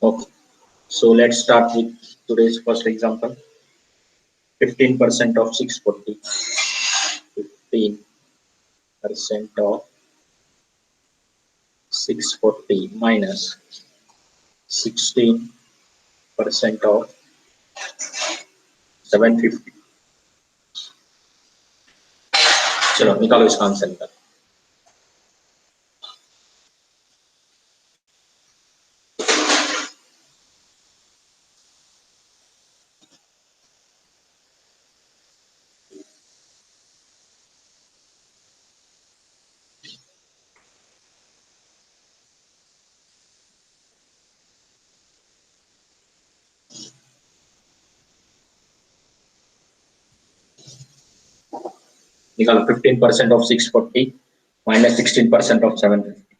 Okay, so let's start with today's first example. 15% of 640. 15% of 640 minus 16% of 750. चलो निकालो इसका answer निकालो. निकालो 15% of 640 minus 16% of 750.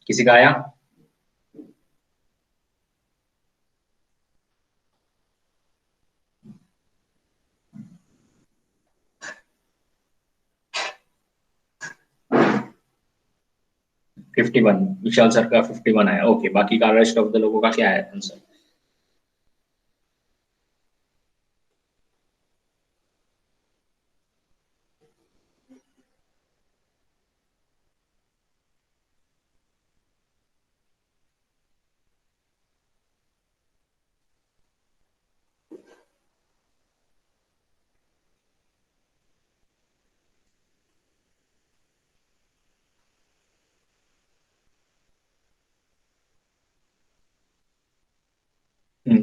किसी का आया? $51. विशाल सर का 51 आया. ओके, बाकी का रेस्ट ऑफ द लोगों का क्या है आंसर?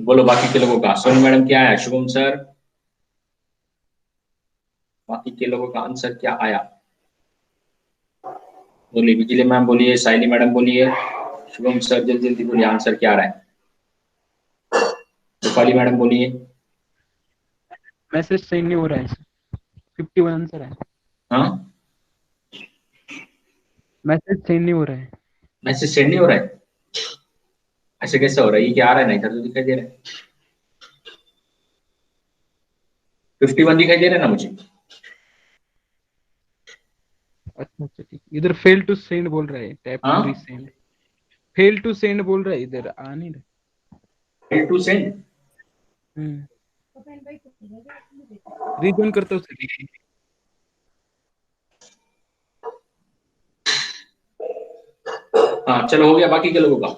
बोलो बाकी के लोगों का. सोनू मैडम क्या आया? शुभम सर, बाकी के लोगों का आंसर क्या आया? बोलिए. बिजली मैम बोलिए, साइली मैडम बोलिए, शुभम सर जल्दी जल्दी बोलिए आंसर क्या आ रहा है. रूपाली मैडम बोलिए. मैसेज सेंड नहीं हो रहा है. 51 आंसर है. हाँ, मैसेज सेंड नहीं हो रहा है. मैसेज सेंड नहीं हो रहा है. ऐसे कैसे हो रहा है? ये क्या आ रहा है? ना इधर तो दिखाई दे रहा है. 51 दिखाई दे रहा है ना मुझे. अच्छा ठीक. इधर फेल टू सेंड बोल रहा है. Tap to resend. Fail to send बोल रहा है. इधर आ नहीं रहा. Fail to send. रीजन करता हूँ. हाँ चलो, हो गया बाकी के लोगों का.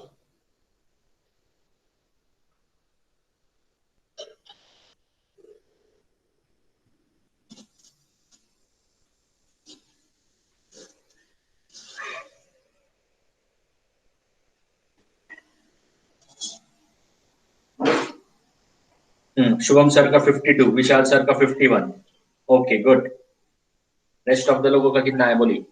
शुभम सर का 52, विशाल सर का 51. Okay good. Rest of the लोगों का कितना है बोलिए.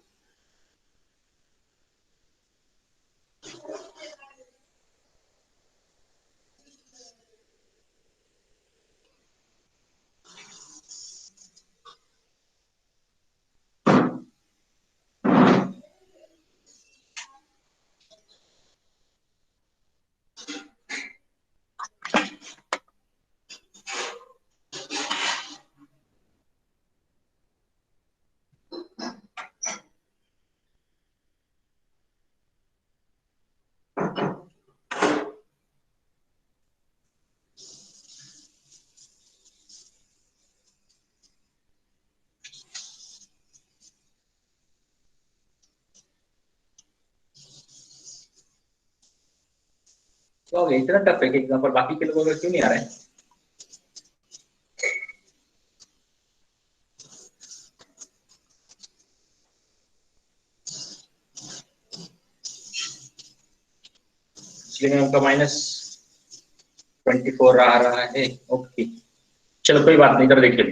क्या हो गया? इतना टफ है कि एग्जाम्पल बाकी के लोगों का क्यों नहीं आ रहा है? इसलिए मैं उनका -24 आ रहा है. ओके चलो कोई बात नहीं. इधर देखिए.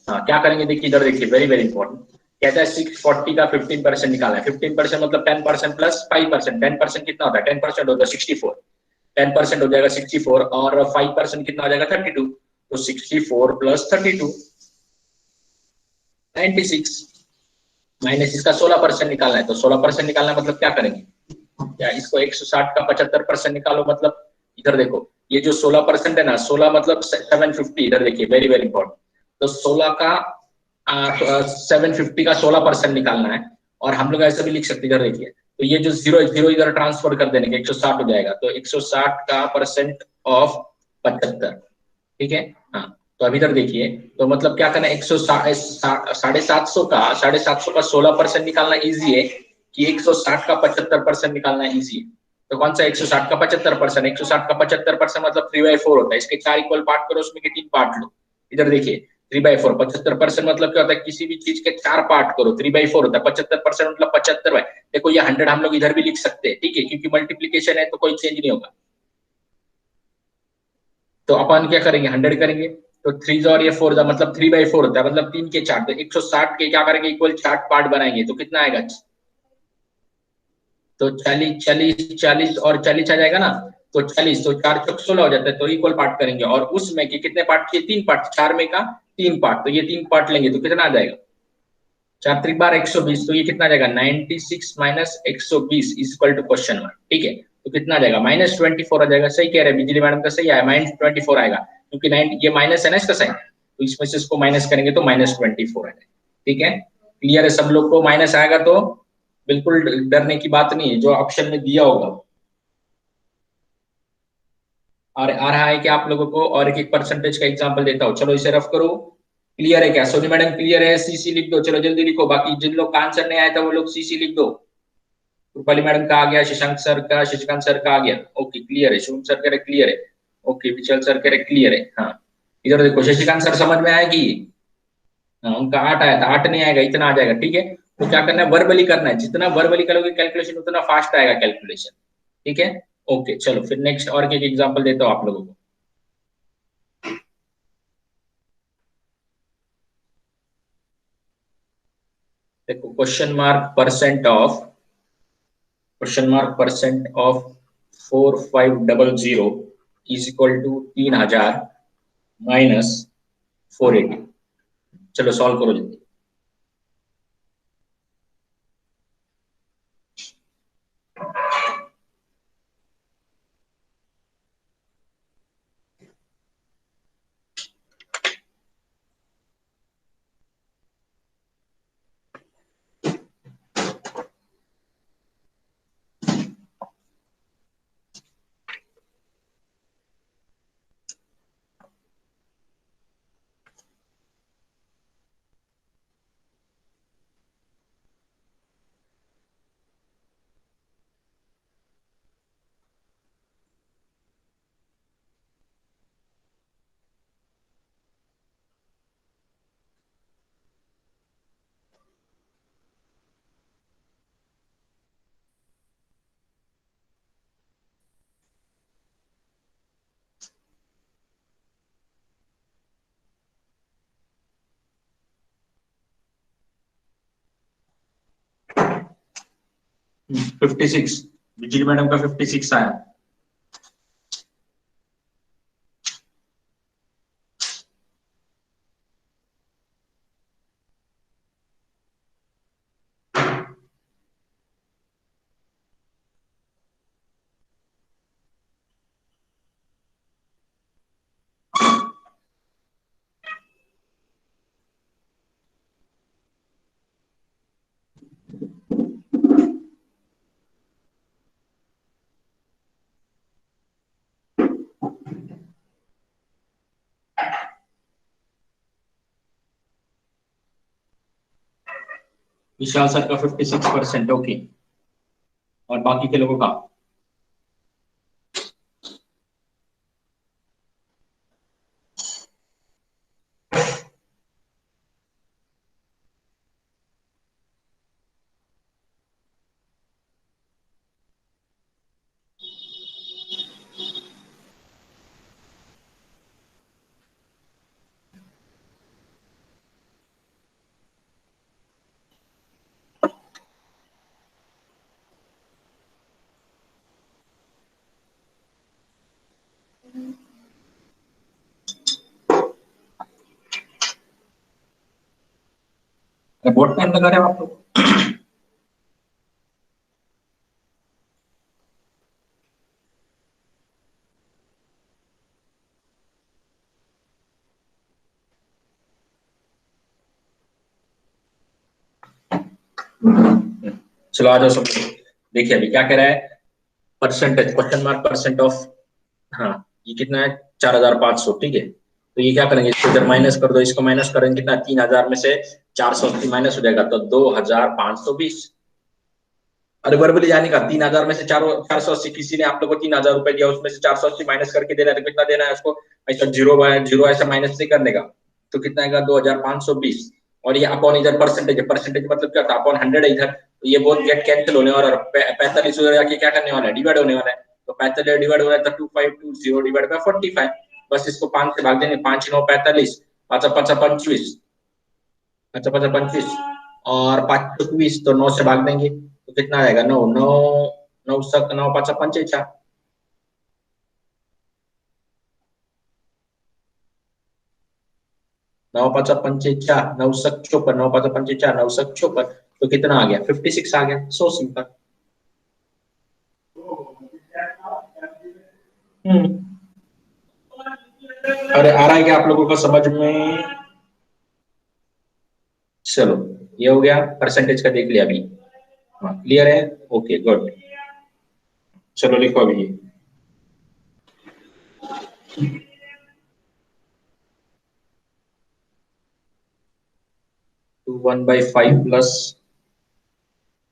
हाँ क्या करेंगे देखिए. इधर देखिए, वेरी वेरी इंपॉर्टेंट. कहता है 640 का 15% निकाला है. 15% मतलब 10% प्लस 5%. 10% कितना होता है? 10% होता है 64. 10% हो जाएगा 64 और 5% कितना हो जाएगा? 32. तो 64 प्लस 32 96 माइनस इसका 16% निकालना है. तो 16% निकालना मतलब क्या करेंगे? क्या इसको 160 का 75% निकालो, मतलब इधर देखो ये जो 16% है ना, 16 मतलब 750, इधर देखिए वेरी वेरी इंपॉर्टेंट। तो 16 का 750 का 16% निकालना है, और हम लोग ऐसा भी लिख सकते हैं, इधर देखिए तो ये जो जीरो जीरो इधर ट्रांसफर कर देने के 160 हो जाएगा, तो 160 का परसेंट ऑफ 75, ठीक है। हाँ तो अभी इधर देखिए, तो मतलब क्या करना है, 750 का 750 का 16% निकालना इजी है कि 160 का 75% निकालना इजी है। तो कौन सा 160 का 75%, 160 का 75% मतलब 3/4 होता है, इसके 4 इक्वल पार्ट करो, उसमें के 3 पार्ट लो। इधर देखिए 3/4, 75% मतलब क्या होता है, किसी भी चीज के 4 पार्ट करो, 3/4 होता है, 75% मतलब 75 है। देखो ये 100 हम लोग इधर भी लिख सकते हैं, ठीक है, क्योंकि मल्टीप्लीकेशन है तो कोई चेंज नहीं होगा। तो अपन क्या करेंगे, 100 करेंगे, तो 3 और ये 4 मतलब 3/4 होता है, मतलब 3 के 4, तो 160 के क्या करेंगे, इक्वल 4 पार्ट बनाएंगे, तो कितना आएगा, तो 40 40 40 और 40 आ जाएगा ना, तो 40, तो 4 चौक 16 हो जाता है, तो इक्वल पार्ट करेंगे, और उसमें के कितने पार्ट किए, 3 पार्ट, 4 में का 3 पार्ट, तो ये 3 पार्ट लेंगे तो कितना आ जाएगा, 4 3 बार 120, तो ये कितना आ जाएगा 96 minus 120 equal to question mark, ठीक है। तो कितना आ जाएगा -24 आ जाएगा, सही कह रहे हैं बिजली मैडम का, सही आया, -24 आएगा, क्योंकि 9 ये माइनस है ना इसका साइन, तो इसमें से इसको माइनस करेंगे तो -24 आ जाएगा, ठीक है। क्लियर है सब लोग को, माइनस आएगा तो बिल्कुल डरने की बात नहीं है, जो ऑप्शन में दिया होगा। और आ रहा है कि आप लोगों को, और एक एक परसेंटेज का एग्जांपल देता हूं, चलो इसे रफ करो। क्लियर है क्या, सोनी मैडम क्लियर है, सीसी लिख दो, चलो जल्दी लिखो, बाकी जिन लोग का आंसर नहीं आया था वो लोग सीसी लिख दो। रूपाली मैडम का आ गया, शशांक सर का, शशिकांत सर का आ गया, ओके क्लियर है, शुभम सर कह रहे क्लियर है, ओके विचल सर कह रहे क्लियर है। हाँ इधर देखो शशिकांत सर समझ में आएगी, हाँ उनका 8 आया था, 8 नहीं आएगा, इतना आ जाएगा, ठीक है। तो क्या करना है, वर्बली करना है, जितना वर्बली करोगे कैलकुलेशन उतना फास्ट आएगा कैलकुलेशन, ठीक है। ओके चलो फिर नेक्स्ट और एक एग्जांपल देता हूँ आप लोगों को। देखो question mark % of 4500 is equal to 3000 minus 480। चलो सॉल्व करो जल्दी। हम्म, 56, बिजली मैडम का 56 आया। विशाल सर का 56%, ओके, और बाकी के लोगों का। बहुत टाइम लगा रहे हो आप लोग। चलो आ जाओ सब लोग। देखिए अभी क्या कह रहा है, percentage question mark percent of, हाँ ये कितना है 4500, ठीक है। तो ये क्या करेंगे, इसको इधर माइनस कर दो, इसको माइनस करेंगे कितना, 3000 में से 480 माइनस हो जाएगा तो 2520। अरे वर्बली जाने का 3000 में से 480, किसी ने आप लोग को 3000 रुपए दिया, उसमें से 480 माइनस करके देना है तो कितना देना है उसको, ऐसा जीरो बाय जीरो ऐसा माइनस नहीं करने का, तो कितना आएगा 2520। और ये अपॉन इधर परसेंटेज है, परसेंटेज मतलब क्या था, अपॉन 100 है इधर, तो ये बोथ गेट कैंसिल होने वाला, और 45 उधर जाके क्या करने वाला है, डिवाइड होने वाला है। तो 45 डिवाइड हो रहा है तो 2520 डिवाइड बाय 45, बस इसको 5 से भाग देंगे, 5 9 45, 5 5 25, अच्छा 5 25, और 5 20 तो 9 से भाग देंगे तो कितना आएगा, 9 9 9 सक 9 5 5 6, 9 5 5 6, 9 सक 54, 9 5 5 6, 9 सक 54, तो कितना आ गया 56 आ गया, सो सिंपल। अरे आ रहा है क्या आप लोगों को समझ में? चलो ये हो गया, परसेंटेज का देख लिया अभी, हाँ क्लियर है, ओके गुड। चलो लिखो अभी ये 2 1/5 plus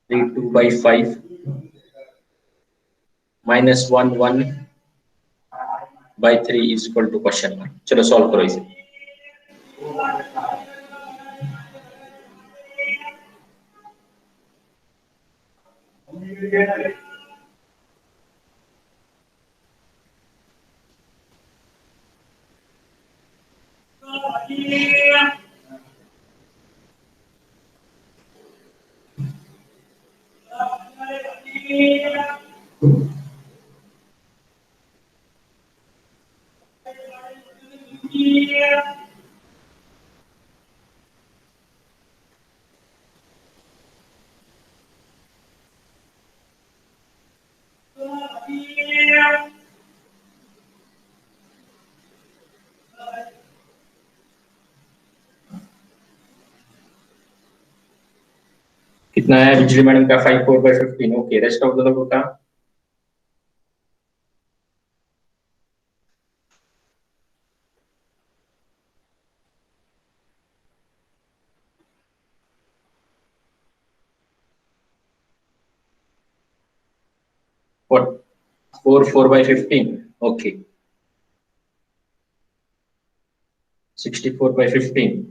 3 2/5 minus 1 1/3 is equal to question mark. चलो सॉल्व करो इसे। कितना है बिजली मैडम का, 5 4/15, ओके। रेस्ट ऑफ द लोगों का 4 4/15, ओके। 64/15,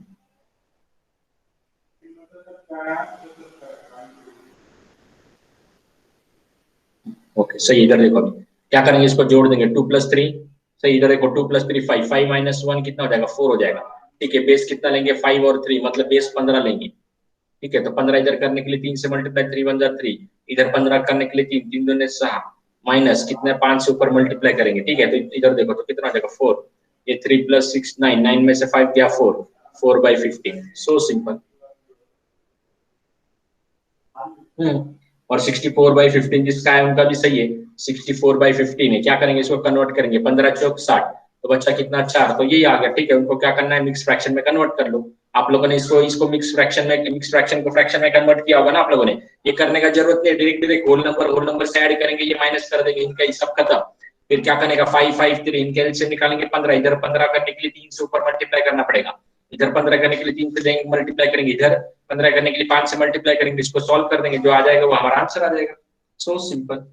ओके सही। इधर देखो अभी क्या करेंगे, इसको जोड़ देंगे 2 + 3, सही। इधर देखो 2 + 3 5, 5 - 1 कितना हो जाएगा, 4 हो जाएगा, ठीक है। बेस कितना लेंगे, 5 और 3, मतलब बेस 15 लेंगे, ठीक है। तो 15 इधर करने के लिए 3 से मल्टीप्लाई, 3 1 जा 3, इधर 15 करने के लिए 3 3 दूने 6, माइनस कितने 5 से ऊपर मल्टीप्लाई करेंगे, ठीक है। तो इधर देखो तो कितना आ जाएगा 4, ये 3 + 6 9, 9 में से 5 गया 4, 4/15, सो सिंपल। और 64/15 जिसका है उनका भी सही है, 64/15 है। क्या करेंगे, इसको कन्वर्ट करेंगे, 15 चौक 60, तो बच्चा कितना 4, तो यही आ गया, ठीक है। उनको क्या करना है, मिक्स फ्रैक्शन में कन्वर्ट कर लो। आप लोगों ने इसको इसको मिक्स फ्रैक्शन में, मिक्स फ्रैक्शन को फ्रैक्शन में कन्वर्ट किया होगा ना आप लोगों ने। ये करने का जरूरत नहीं है, डायरेक्ट डायरेक्ट होल नंबर से ऐड करेंगे, ये माइनस कर देंगे, इनका ये सब खत्म। फिर क्या करने का, 5 5 3 इनके एलसीएम निकालेंगे 15, इधर 15 करने के लिए 3 से ऊपर मल्टीप्लाई करना पड़ेगा, इधर 15 करने के लिए 3 से देंगे मल्टीप्लाई करेंगे, इधर 15 करने के लिए 5 से मल्टीप्लाई करेंगे, इसको सॉल्व कर देंगे, जो आ जाएगा वो हमारा आंसर आ जाएगा, सो सिंपल।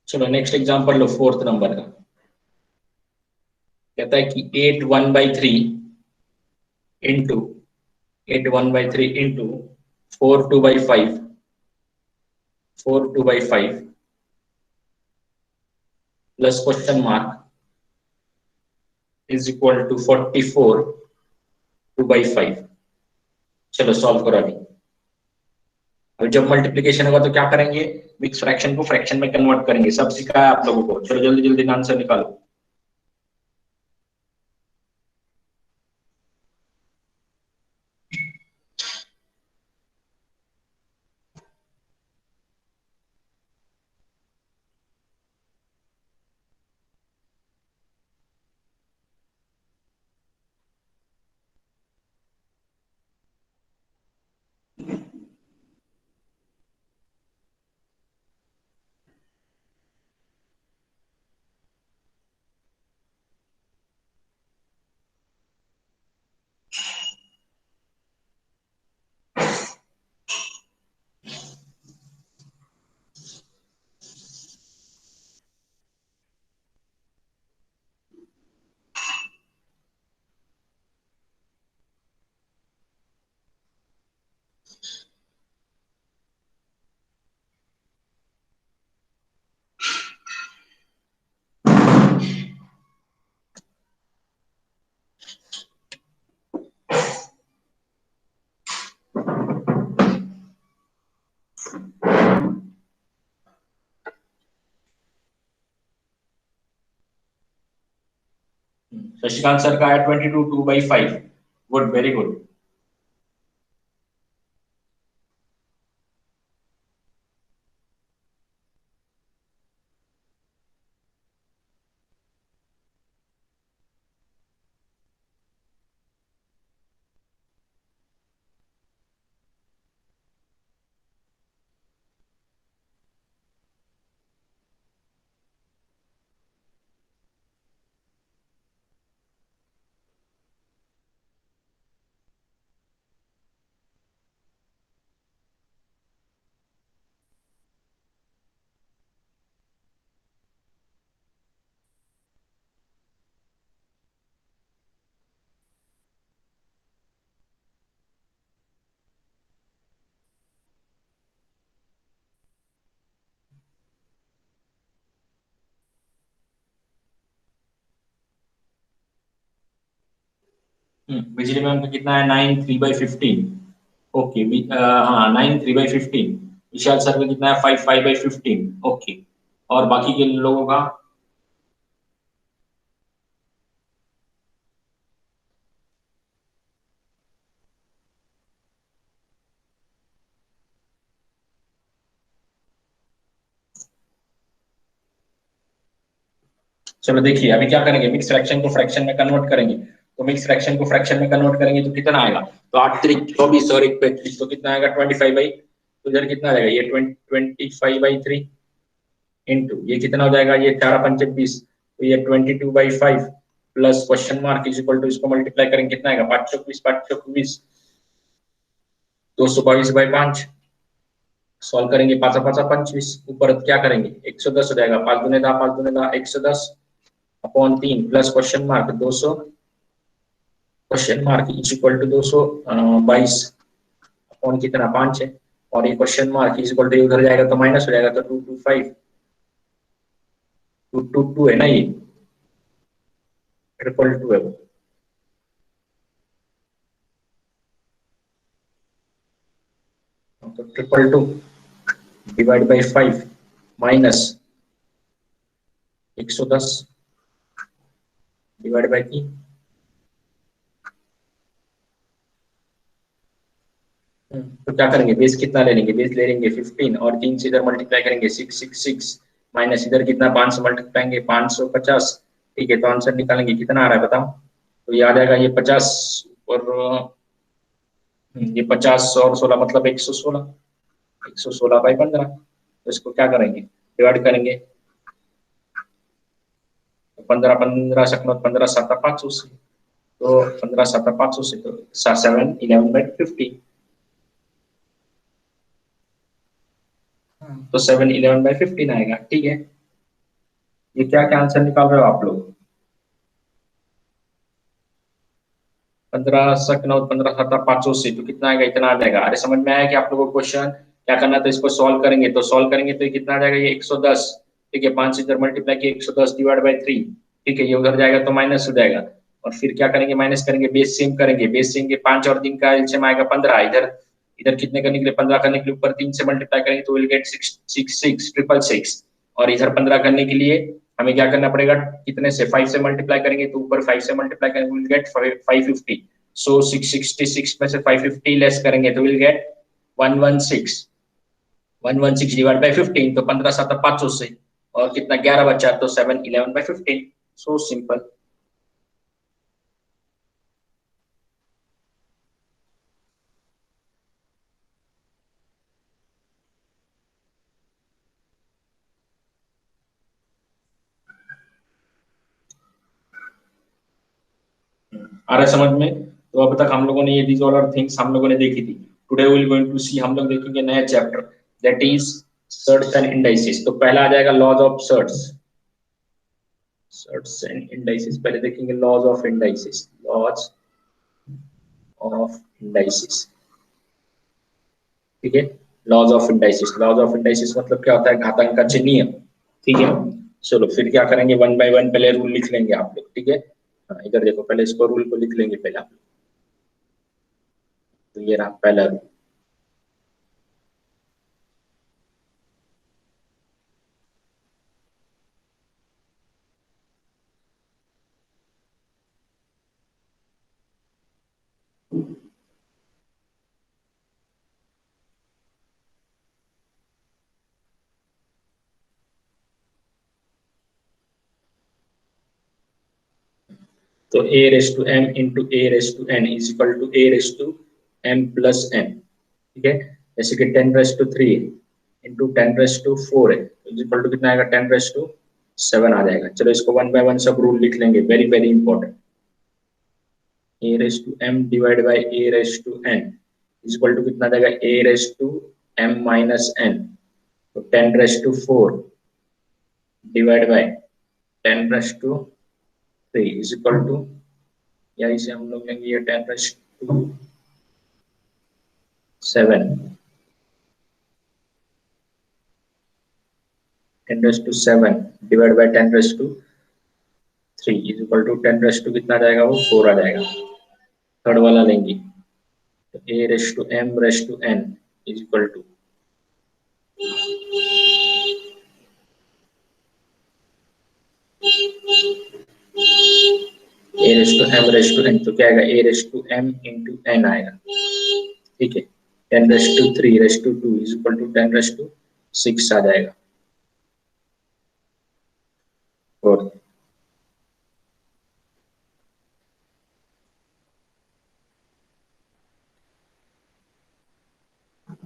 चलो नेक्स्ट एग्जांपल लो, फोर्थ नंबर का। कहता है कि 8 1/3 into 8 1/3 into 4 2/5 4 2/5 plus question mark is equal to 44 2/5। चलो सॉल्व करो अभी। अब जब मल्टीप्लीकेशन होगा तो क्या करेंगे, मिक्स फ्रैक्शन को फ्रैक्शन में कन्वर्ट करेंगे, सब सिखाया आप लोगों को। चलो जल्दी जल्दी आंसर निकालो। शशिकांत सर का है 22 2/5। Good, very good. बिजली मैम का कितना है? 9 3/15। ओके, हाँ 9 3/15। विशाल सर का कितना है? 5 5/15। ओके, और बाकी के लोगों का? चलो देखिए, अभी क्या करेंगे, मिक्स फ्रैक्शन को फ्रैक्शन में कन्वर्ट करेंगे। तो मिक्स फ्रैक्शन को फ्रैक्शन में कन्वर्ट करेंगे तो कितना आएगा? तो 8 3 24 और 1 35, तो कितना आएगा? 25 बाई, तो इधर कितना आ जाएगा? ये 25/3 इंटू ये कितना हो जाएगा? ये 4 5 20, तो ये 22/5 plus question mark is equal to, इसको मल्टीप्लाई करेंगे कितना आएगा? 5 चौक 20, 5 चौक 20, 222/5। सॉल्व करेंगे 5 5 25, ऊपर क्या करेंगे? 110 हो जाएगा। 5 दूने 10, 5 दूने 10, 110 upon 3 plus question mark 200, question mark is equal to 222 upon कितना? 5 है। और ये question mark is equal to उधर जाएगा तो माइनस हो जाएगा, तो 225 222 है ना, ये 222 है वो। तो 222 divide by 5 minus 110 divide by 3। तो क्या करेंगे? बेस कितना ले लेंगे? बेस ले लेंगे 15 और 3 से इधर मल्टीप्लाई करेंगे 666 माइनस इधर कितना? 5 से मल्टीप्लाई करेंगे 550। ठीक है, तो आंसर निकालेंगे कितना आ रहा है बताओ? तो ये आ जाएगा ये 50 और ये 50 और 16 मतलब 116, 116/15। तो इसको क्या करेंगे? डिवाइड करेंगे। 15 15 सकनोट 15 7 500 से, तो 15 7 500 से, तो 7 11/50। तो 7 11/15 आएगा। ठीक है, ये क्या क्या आंसर निकाल रहे हो आप लोग? 15 सकनोट 15 7 500 से, तो कितना आएगा? इतना आ जाएगा। अरे समझ में आया कि आप लोगों को क्वेश्चन क्या करना था? इसको सॉल्व करेंगे, तो सॉल्व करेंगे तो ये कितना आ जाएगा? ये 110। ठीक है, 5 से इधर मल्टीप्लाई किया 110 डिवाइड बाई 3। ठीक है, ये उधर जाएगा तो माइनस हो जाएगा। और फिर क्या करेंगे? माइनस करेंगे, बेस सेम करेंगे। बेस सेम के 5 और 3 का एलसीएम आएगा 15। इधर इधर कितने करने के लिए? 15 करने के लिए ऊपर 3 से मल्टीप्लाई करेंगे तो विल गेट 666 और इधर 15 करने के लिए हमें क्या करना पड़ेगा? कितने से? 5 से मल्टीप्लाई करेंगे तो ऊपर 5 से मल्टीप्लाई करेंगे विल गेट 550। सो 666 में से 550 लेस करेंगे तो विल गेट 116। 116 डिवाइड बाई 15, तो 15 7 500 से, और कितना? 11 बचा, तो 7 11/15। So simple. आ रहा है समझ में? तो अब तक हम लोगों ने ये दीज ऑल आर थिंग्स हम लोगों ने देखी थी। Today we will going to see, हम लोग देखेंगे नया chapter, that is surds and indices. तो पहला आ जाएगा laws of surds. Surds and indices पहले देखेंगे। Laws of indices, laws of indices. ठीक है, laws of indices. Laws of indices मतलब क्या होता है? घातांकाचे नियम। ठीक है, चलो फिर क्या करेंगे? वन बाय वन पहले रूल लिख लेंगे आप लोग। ठीक है, हाँ, इधर देखो, पहले इसको रूल को लिख लेंगे पहले आप लोग। तो ये रहा पहला रूल। तो a raise to m into a raise to n is equal to a raise to m plus n, ठीक है। जैसे कि 10 raise to 3 into 10 raise to 4 है, इज इक्वल टू कितना आएगा 10 रेस टू 7 आ जाएगा। चलो इसको वन बाय वन सब रूल लिख लेंगे, very very important. a raise to m divide by a raise to n is equal to कितना आ जाएगा a raise to m minus n, तो 10 raise to 4 divide by 10 raise to 3 is equal to, या इसे हम लोग लेंगे ये 10 raise to 7, 10 raise to 7 divide by 10 raise to 3 is equal to 10 raise to कितना आ जाएगा, वो 4 आ जाएगा। थर्ड वाला लेंगे तो a raise to m raise to n is equal to a raise to m raise to n, तो क्या आएगा a raise to m into n आएगा, ठीक है। 10 raise to 3 raise to 2 is equal to 10 raise to 6 आ जाएगा। और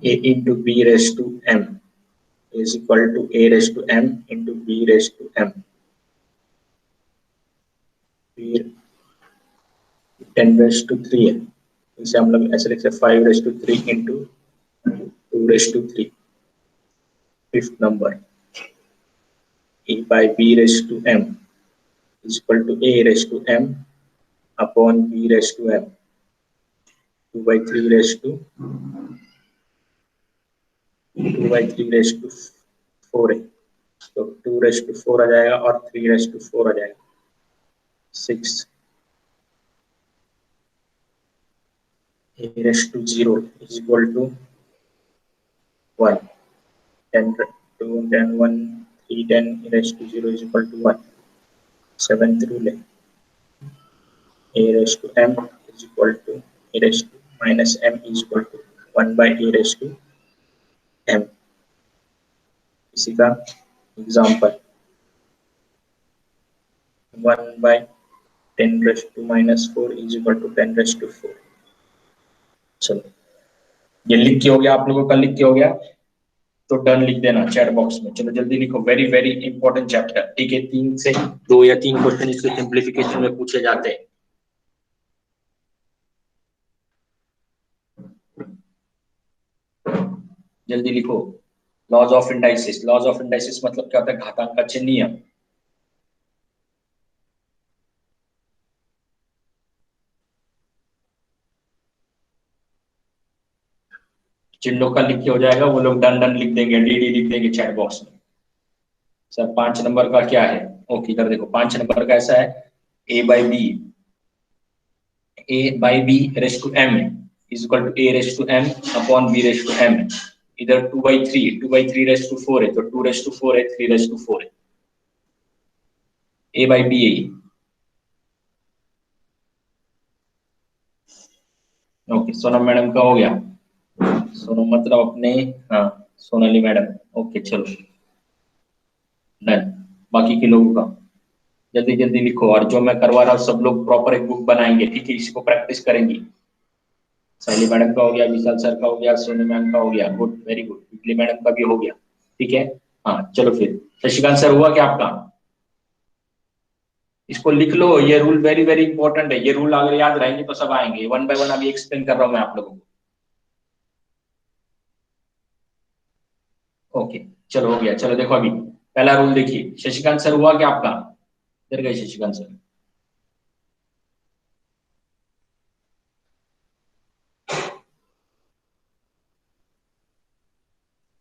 a into b raised to m is equal to a raised to m into b raised to m, फिर 10 raised to 3 है, इसे हम लोग ऐसे लिख सकते 5 raised to 3 into 2 raised to 3। Fifth number a by b raised to m is equal to a raised to m upon b raised to m, 2 by 3 raised to 4 है, तो 2 रेस टू 4 आ जाएगा और 3 रेस टू 4 आ जाएगा, 6। a raise to 0 is equal to 1, 10 2 10 1 3 10 a raise to 0 is equal to 1, 7th rule है a raise to m is equal to a raise to minus m is equal to 1 by a raise to m। इसी का example 1 by 10 raise to minus 4 is equal to 10 raise to 4। चलो ये लिख के हो गया, आप लोगों का लिख के हो गया तो डन लिख देना चैट बॉक्स में। चलो जल्दी लिखो, वेरी वेरी इंपॉर्टेंट चैप्टर, ठीक है। 3 से 2 या 3 क्वेश्चन इसके सिंप्लीफिकेशन में पूछे जाते हैं। जल्दी लिखो, laws of indices. Laws of indices मतलब क्या होता है, घातांक का चिन्ह नियम। जिन लोग का लिख के हो जाएगा वो लोग डन डन लिख देंगे, डी लिख देंगे चैट बॉक्स में। सर 5 नंबर का क्या है, ओके इधर देखो 5 नंबर का ऐसा है a by b raise to m is equal to a raise to m upon b raise to m। इधर 2 by 3 रेस टू 4 है, तो 2 रेस टू 4 है, 3 रेस टू 4 है। a by b है, ओके। सोनम मैडम का हो गया, सोनम मतलब अपने, हाँ सोनाली मैडम, ओके चलो डन। बाकी के लोगों का जल्दी जल्दी लिखो, और जो मैं करवा रहा हूँ सब लोग प्रॉपर एक बुक बनाएंगे, ठीक है, इसी को प्रैक्टिस करेंगी। साइली मैडम का हो गया, विशाल सर का हो गया, सोनी मैम का हो गया, गुड वेरी गुड, बिजली मैडम का भी हो गया, ठीक है। हाँ चलो फिर शशिकांत सर हुआ क्या आपका, इसको लिख लो, ये रूल वेरी वेरी इंपॉर्टेंट है, ये रूल अगर याद रहेंगे तो सब आएंगे। वन बाय वन अभी एक्सप्लेन कर रहा हूँ मैं आप लोगों को, ओके चलो हो गया। चलो देखो अभी पहला रूल देखिए, शशिकांत सर हुआ क्या आपका, इधर गए शशिकांत सर,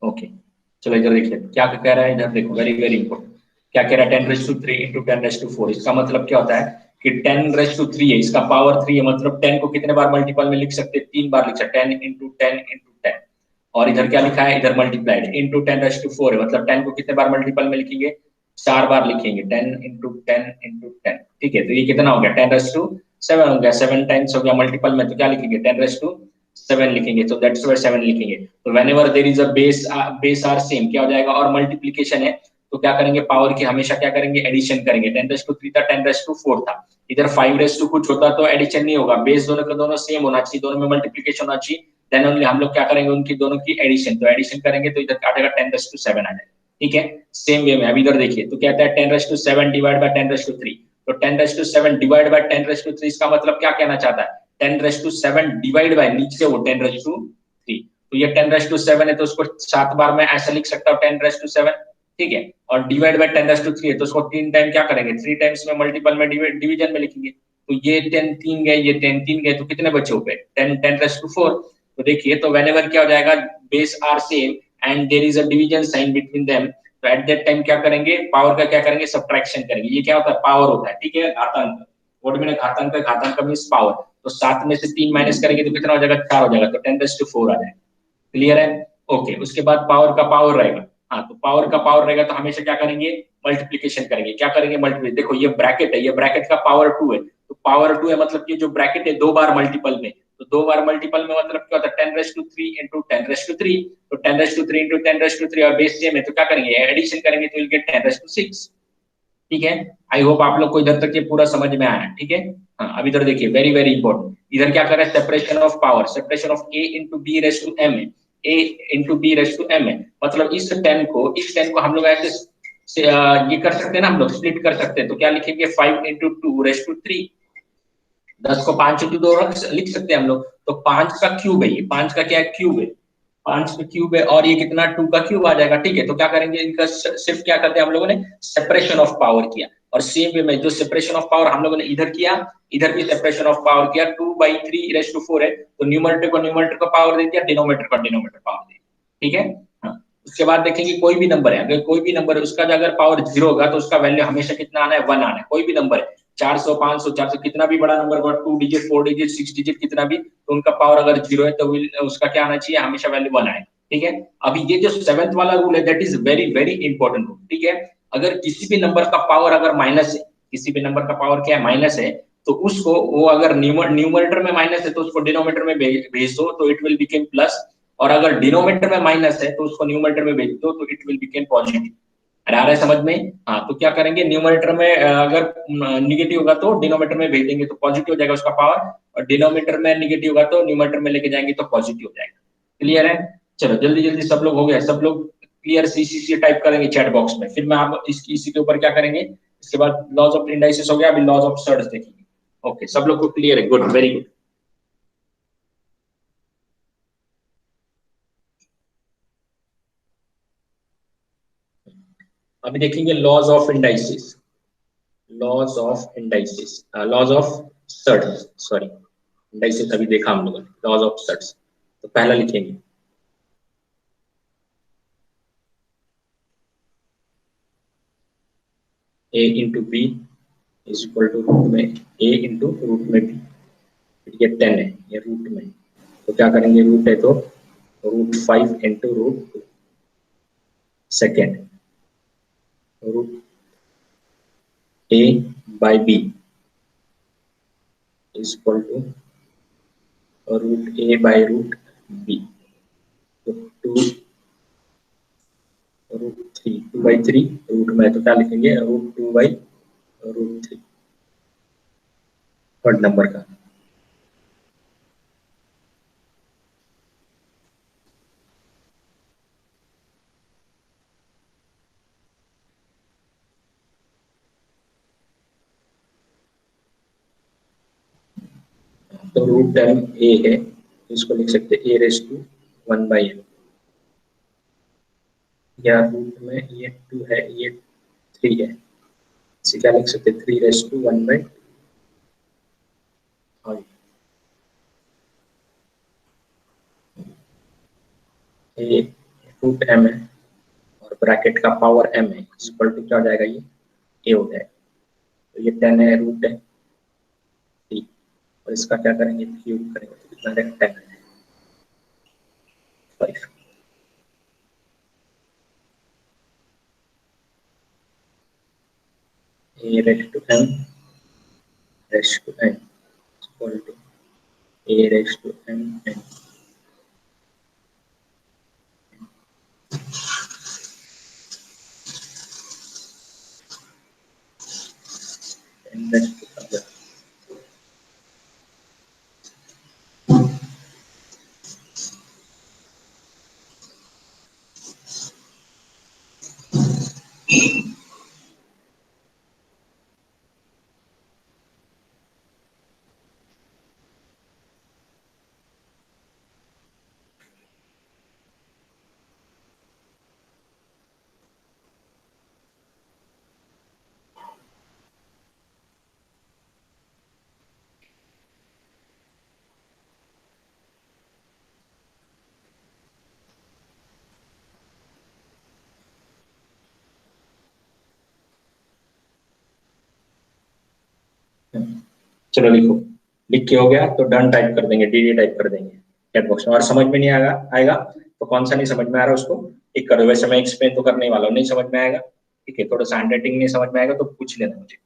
ओके चलो इधर देखिए क्या कह रहा है, इधर देखो वेरी वेरी इंपॉर्टेंट, क्या कह रहा है 10⁻³ इंटू 10⁻⁴। इसका मतलब क्या होता है कि 10⁻³ है, इसका पावर 3 है, मतलब 10 को कितने बार मल्टीपल में लिख सकते हैं, 3 बार लिख सकते हैं, 10 इंटू 10 इंटू 10। और इधर क्या लिखा है, इधर मल्टीप्लाइड इंटू 10⁻⁴ है, मतलब 10 को कितने बार मल्टीपल में लिखेंगे, 4 बार लिखेंगे, 10 इंटू 10 इंटू 10, ठीक है। तो ये कितना हो गया 10⁻⁷ हो गया, 7 टाइम्स हो गया मल्टीपल में, तो क्या लिखेंगे 10⁻⁷ लिखेंगे, तो दैट्स व्हाई 7 लिखेंगे। तो whenever there is a base are same क्या हो जाएगा, और मल्टीप्लिकेशन है तो क्या करेंगे, पावर की हमेशा क्या करेंगे, एडिशन करेंगे। 10⁻³ था, 10⁻⁴ था, इधर 5 कुछ होता तो एडिशन नहीं होगा, बेस दोनों का दोनों सेम होना चाहिए, दोनों में मल्टीप्लीकेशन होना चाहिए, देन ओनली हम लोग क्या करेंगे, उनकी दोनों की एडिशन। तो एडिशन करेंगे तो इधर आ जाएगा 10⁻7 आ जाएगा, ठीक है। सेम वे में अब इधर देखिए, तो कहता है 10⁻7 डिवाइड बाय 10⁻3, तो 10⁻7 डिवाइड बाय 10⁻3 इसका मतलब क्या कहना चाहता है, 10⁻7 डिवाइड बाय नीचे वो 10⁻3, तो ये 10⁻7 है तो उसको 7 बार में ऐसा लिख सकता हूँ 10⁻7, ठीक है। और डिवाइड बाय 10⁻3 है तो उसको 3 टाइम क्या करेंगे, 3 टाइम्स में मल्टीपल में डिवीजन में लिखेंगे। तो ये 10 3 गए, ये 10 3 गए, तो कितने बचे हो गए 10⁻4। तो देखिए, तो व्हेनेवर क्या हो जाएगा, base are same and there is a division sign between them, तो एट दैट टाइम क्या करेंगे, पावर का क्या करेंगे, सब्ट्रैक्शन करेंगे। ये क्या होता है, पावर होता है, ठीक है, घातांक। व्हाट मीन घातांक, घातांक मींस पावर। तो 7 में से 3 माइनस करेंगे तो कितना हो जाएगा, 4 हो जाएगा, तो 10⁻4 आ जाएगा। क्लियर है, ओके। उसके बाद पावर का पावर रहेगा, हाँ, तो पावर का पावर रहेगा तो हमेशा क्या करेंगे, मल्टीप्लीकेशन करेंगे। क्या करेंगे, मल्टीप्लीकेशन। देखो ये ब्रैकेट है, ये ब्रैकेट का पावर 2 है, तो पावर 2 है मतलब ये जो ब्रैकेट है 2 बार मल्टीपल में, तो 2 बार मल्टीपल में मतलब क्या होता है, 10⁻3 इंटू 10⁻3, तो 10⁻3 इंटू 10⁻3 और बेस सेम है तो क्या करेंगे, एडिशन करेंगे तो विल गेट 10⁻6, ठीक है। आई होप आप लोग को इधर तक ये पूरा समझ में आया, ठीक है। हाँ, अब इधर देखिए, वेरी वेरी इंपॉर्टेंट, इधर क्या कर रहे हैं, separation of power, separation of a into B raise to m है, a into B raise to m है, मतलब इस 10 को हम लोग ऐसे ये कर सकते हैं ना, हम लोग स्प्लिट कर सकते हैं, तो क्या लिखेंगे, 5 इंटू 2 रेस टू 3, 10 को 5 इंटू 2 लिख सकते हैं हम लोग, तो 5 का क्यूब है, ये 5 का क्या है, क्यूब है, 5 का क्यूब है, और ये कितना 2 का क्यूब आ जाएगा, ठीक है। तो क्या करेंगे, इनका सिर्फ क्या करते हैं हम लोगों ने, सेपरेशन ऑफ पावर किया, और सेम वे में जो सेपरेशन ऑफ पावर हम लोगों ने इधर किया, इधर भी सेपरेशन ऑफ पावर किया, 2/3 है, तो न्यूमरेटर को न्यूमरेटर को पावर दे दिया, डिनोमिनेटर को डिनोमिनेटर पावर दे दिया, ठीक है। हाँ, उसके बाद देखेंगे कोई भी नंबर है, अगर कोई भी नंबर है उसका अगर पावर 0 होगा तो उसका वैल्यू हमेशा कितना आना है, 1 आना है। कोई भी नंबर है, 400 500 400 कितना भी बड़ा नंबर होगा, 2 डिजिट 4 डिजिट 6 डिजिट कितना भी, तो उनका पावर अगर 0 है तो उसका क्या आना चाहिए, हमेशा वैल्यू 1 आए, ठीक है। अभी ये जो 7th वाला रूल है, that is very very important rule, ठीक है। अगर किसी भी नंबर का पावर अगर माइनस है, किसी भी नंबर का पावर क्या है, माइनस है, तो उसको वो अगर न्यूमरेटर में माइनस है तो उसको डिनोमिनेटर में भेज दो तो इट विल बिकम प्लस, और अगर डिनोमिनेटर में माइनस है तो उसको न्यूमरेटर में भेज दो तो इट विल बिकम पॉजिटिव। आ रहा है समझ में, हाँ। तो क्या करेंगे, न्यूमरेटर में अगर निगेटिव होगा तो डिनोमिनेटर में भेज देंगे तो पॉजिटिव हो जाएगा उसका पावर, और डिनोमिनेटर में निगेटिव होगा तो न्यूमरेटर में लेके जाएंगे तो पॉजिटिव हो जाएगा। क्लियर है, चलो जल्दी जल्दी सब लोग हो गया, सब लोग क्लियर CCC टाइप करेंगे चैट बॉक्स में, फिर मैं आप इसी के ऊपर क्या करेंगे, इसके बाद लॉज ऑफ इंडाइसिस हो गया, अभी लॉज ऑफ सर्ज देखेंगे। ओके, सब लोग को क्लियर है, गुड, वेरी गुड। अभी देखेंगे laws of indices, laws of indices, laws of surds, sorry, indices अभी देखा हम लोगों ने, लॉज ऑफ सर्ज। तो पहला लिखेंगे a into B is equal to root में a इंटू रूट में b, ये 10 है, ये रूट में, तो क्या करेंगे, रूट है तो √5 into √2, second root a by b is equal to √a by √b, तो 2√3 रूट में, तो क्या लिखेंगे, √2/√3 थर्ड नंबर का। तो √10 a है, इसको लिख सकते हैं a⁻1/m, या रूट में ये 2 है, ये 3 है, इसे क्या लिख सकते हैं, 3⁻1/, ये √m है और ब्रैकेट का पावर m है, इक्वल टू क्या हो जाएगा, ये a हो जाएगा, तो ये 10 है, रूट है 3, और इसका क्या करेंगे, क्यूब करेंगे तो कितना रहेगा, 10 है, 5। a⁻m equal to a⁻m n। चलो लिखो, लिख के हो गया तो डन टाइप कर देंगे, डीडी टाइप कर देंगे चैट बॉक्स में। और समझ में नहीं आएगा आएगा तो कौन सा नहीं समझ में आ रहा उसको टिक करो। वैसे मैं एक्सप्लेन तो करने वाला हूँ, नहीं समझ में आएगा ठीक है, थोड़ा सा हैंडराइटिंग नहीं समझ में आएगा तो पूछ लेना मुझे।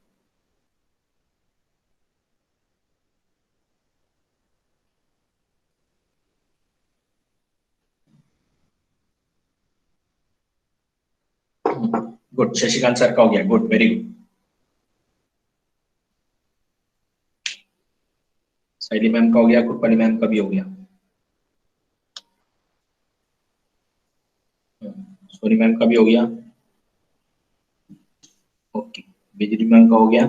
गुड, शशिकांत सर का हो गया, गुड वेरी गुड। साइली मैम का हो गया, कृपाली मैम का भी हो गया, सोनी मैम का भी हो गया, ओके, बिजली मैम का हो गया,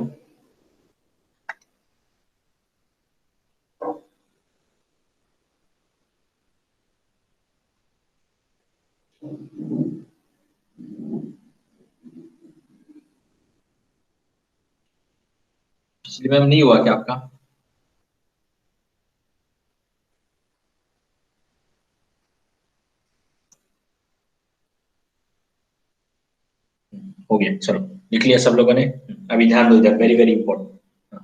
बिजली मैम नहीं हुआ क्या आपका? हो गया, चलो लिख लिया सब लोगों ने। अभी ध्यान दो इधर, वेरी वेरी इंपॉर्टेंट।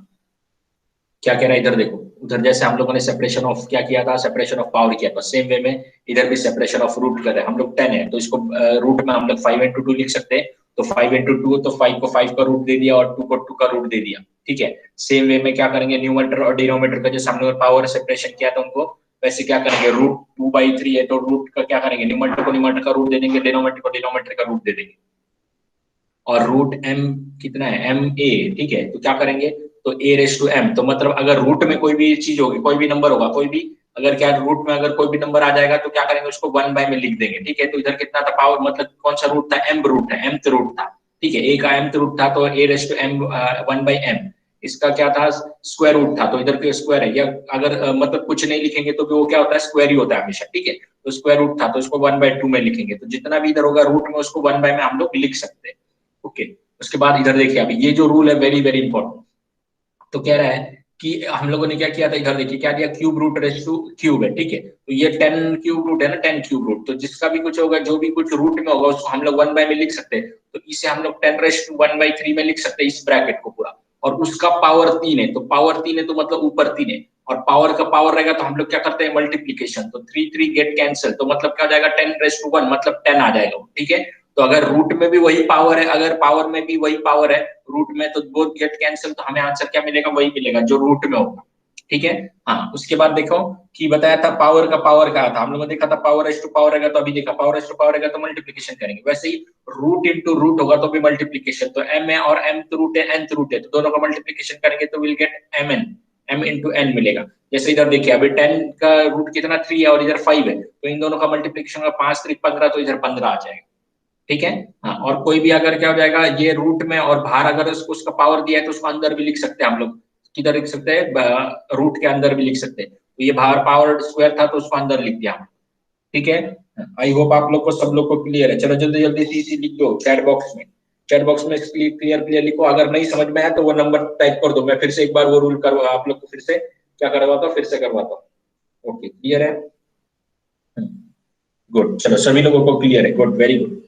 क्या कह रहा है इधर देखो, उधर जैसे हम लोगों ने सेपरेशन ऑफ क्या किया था, सेपरेशन ऑफ पावर किया था, सेम वे में इधर भी सेपरेशन ऑफ रूट कर रहे हैं हम लोग। 10 है तो इसको रूट में हम लोग 5 into 2 लिख सकते हैं, तो 5 into 2 तो 5 को 5 का रूट दे दिया और 2 को 2 का रूट दे दिया, ठीक है। सेम वे में क्या करेंगे, न्यूमरेटर और डिनोमिनेटर का जैसे हम लोग पावर सेपरेशन किया था उनको, वैसे क्या करेंगे, रूट 2/3 है तो रूट का क्या करेंगे, न्यूमरेटर को न्यूमरेटर का रूट दे देंगे, डिनोमिनेटर को डिनोमिनेटर का रूट दे देंगे। और रूट m कितना है, m a, ठीक है, तो क्या करेंगे, तो a रेस टू m, तो मतलब अगर रूट में कोई भी चीज होगी, कोई भी नंबर होगा, कोई भी अगर क्या रूट में अगर कोई भी नंबर आ जाएगा तो क्या करेंगे, उसको 1 में लिख देंगे, ठीक है। तो इधर कितना था पावर, मतलब कौन सा रूट था, m रूट है, mth रूट था, ठीक है, a का mth रूट था तो a raise to m 1/m। इसका क्या था, स्क्वायर रूट था, तो इधर के स्क्वायर है, या अगर मतलब कुछ नहीं लिखेंगे तो वो क्या होता है, स्क्वायर ही होता है हमेशा, ठीक है। तो स्क्वायर रूट था तो उसको 1/2 में लिखेंगे, तो जितना भी इधर होगा रूट में उसको 1 में हम लोग लिख सकते हैं, ओके। उसके बाद इधर देखिए, अभी ये जो रूल है वेरी वेरी इंपॉर्टेंट, तो कह रहा है कि हम लोगों ने क्या किया था, इधर देखिए क्या दिया, cube root raise to cube है, ठीक है। तो ये 10 क्यूब रूट है ना, 10 क्यूब रूट, तो जिसका भी कुछ होगा, जो भी कुछ रूट में होगा उसको हम लोग 1 में लिख सकते हैं, तो इसे हम लोग 10 रेस टू 1/3 में लिख सकते हैं, इस ब्रैकेट को पूरा। और उसका पावर 3 है, तो पावर 3 है तो मतलब ऊपर 3 है, और पावर का पावर रहेगा तो हम लोग क्या करते हैं, मल्टीप्लीकेशन, तो 3 3 गेट कैंसिल, तो मतलब क्या हो जाएगा, 10 रेस टू 1 मतलब 10 आ जाएगा, ठीक है। तो अगर रूट में भी वही पावर है, अगर पावर में भी वही पावर है रूट में, तो बोथ गेट कैंसिल, तो हमें आंसर क्या मिलेगा, वही मिलेगा जो रूट में होगा, ठीक है। हाँ, उसके बाद देखो कि बताया था पावर का पावर क्या था, हम लोगों ने देखा था पावर एस टू पावर रहेगा, तो अभी देखा पावर एस टू पावर रहेगा तो मल्टीप्लीकेशन करेंगे, वैसे ही रूट इंटू रूट होगा तो भी मल्टीप्लीकेशन, तो m है और mth रूट है nth रूट है, तो दोनों का मल्टीप्लीकेशन करेंगे तो will get mn, m into n मिलेगा। जैसे इधर देखिए अभी 10 का रूट कितना 3 है और इधर 5 है, तो इन दोनों का मल्टीप्लीकेशन का 5 3 15, तो इधर 15 आ जाएगा, ठीक है। हाँ, और कोई भी अगर क्या हो जाएगा, ये रूट में और बाहर अगर उसका पावर दिया है तो उसको अंदर भी लिख सकते हैं हम लोग, किधर लिख सकते हैं, रूट के अंदर भी लिख सकते हैं, तो ये बाहर पावर स्क्वायर था तो उसको अंदर लिख दिया, ठीक है। आई होप आप लोग को सब लोग को क्लियर है। चलो जल्दी जल्दी सी लिख दो चैट बॉक्स में, चैट बॉक्स में क्लियर क्लियर लिखो, अगर नहीं समझ में आया तो वो नंबर टाइप कर दो, मैं फिर से एक बार वो रूल करवा आप लोग को फिर से क्या करवाता हूँ, फिर से करवाता हूँ, ओके क्लियर है, गुड। चलो सभी लोगों को क्लियर है, गुड वेरी गुड।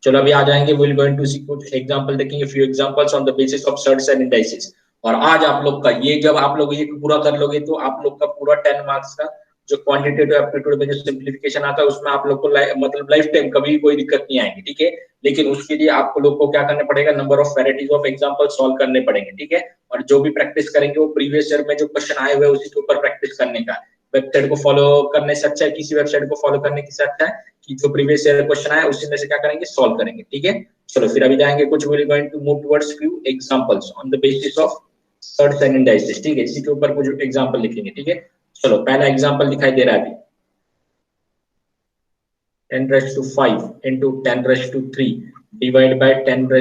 चलो अभी आ जाएंगे, विल गोइंग टू सी कुछ एग्जांपल देखेंगे, few examples on the basis of surds and indices. और आज आप लोग का ये, जब आप लोग ये पूरा कर लोगे तो आप लोग का पूरा 10 मार्क्स का जो क्वांटिटेटिव एप्टीट्यूड में जो सिंप्लीफिकेशन आता है उसमें आप लोग को मतलब लाइफ टाइम कभी कोई दिक्कत नहीं आएगी, ठीक है। लेकिन उसके लिए आपको लोग को क्या करना पड़ेगा, number of varieties of example solve करने पड़ेंगे, ठीक है। और जो भी प्रैक्टिस करेंगे वो प्रीवियस ईयर में जो क्वेश्चन आए हुए हैं उसी के ऊपर प्रैक्टिस करने का। वेबसाइट को फॉलो करने से अच्छा है, किसी वेबसाइट को फॉलो करने से अच्छा है कि जो प्रीवियस ईयर क्वेश्चन आया उसी में से क्या करेंगे, सॉल्व करेंगे, ठीक है। चलो फिर अभी जाएंगे कुछ, will going to move towards few examples on the basis of surds and indices, ठीक है। इसी के ऊपर कुछ एग्जांपल लिखेंगे, ठीक है। चलो पहला एग्जांपल दिखाई दे रहा है अभी, 10 raised to 5 into 10 raised to 3 divide by 10⁻²,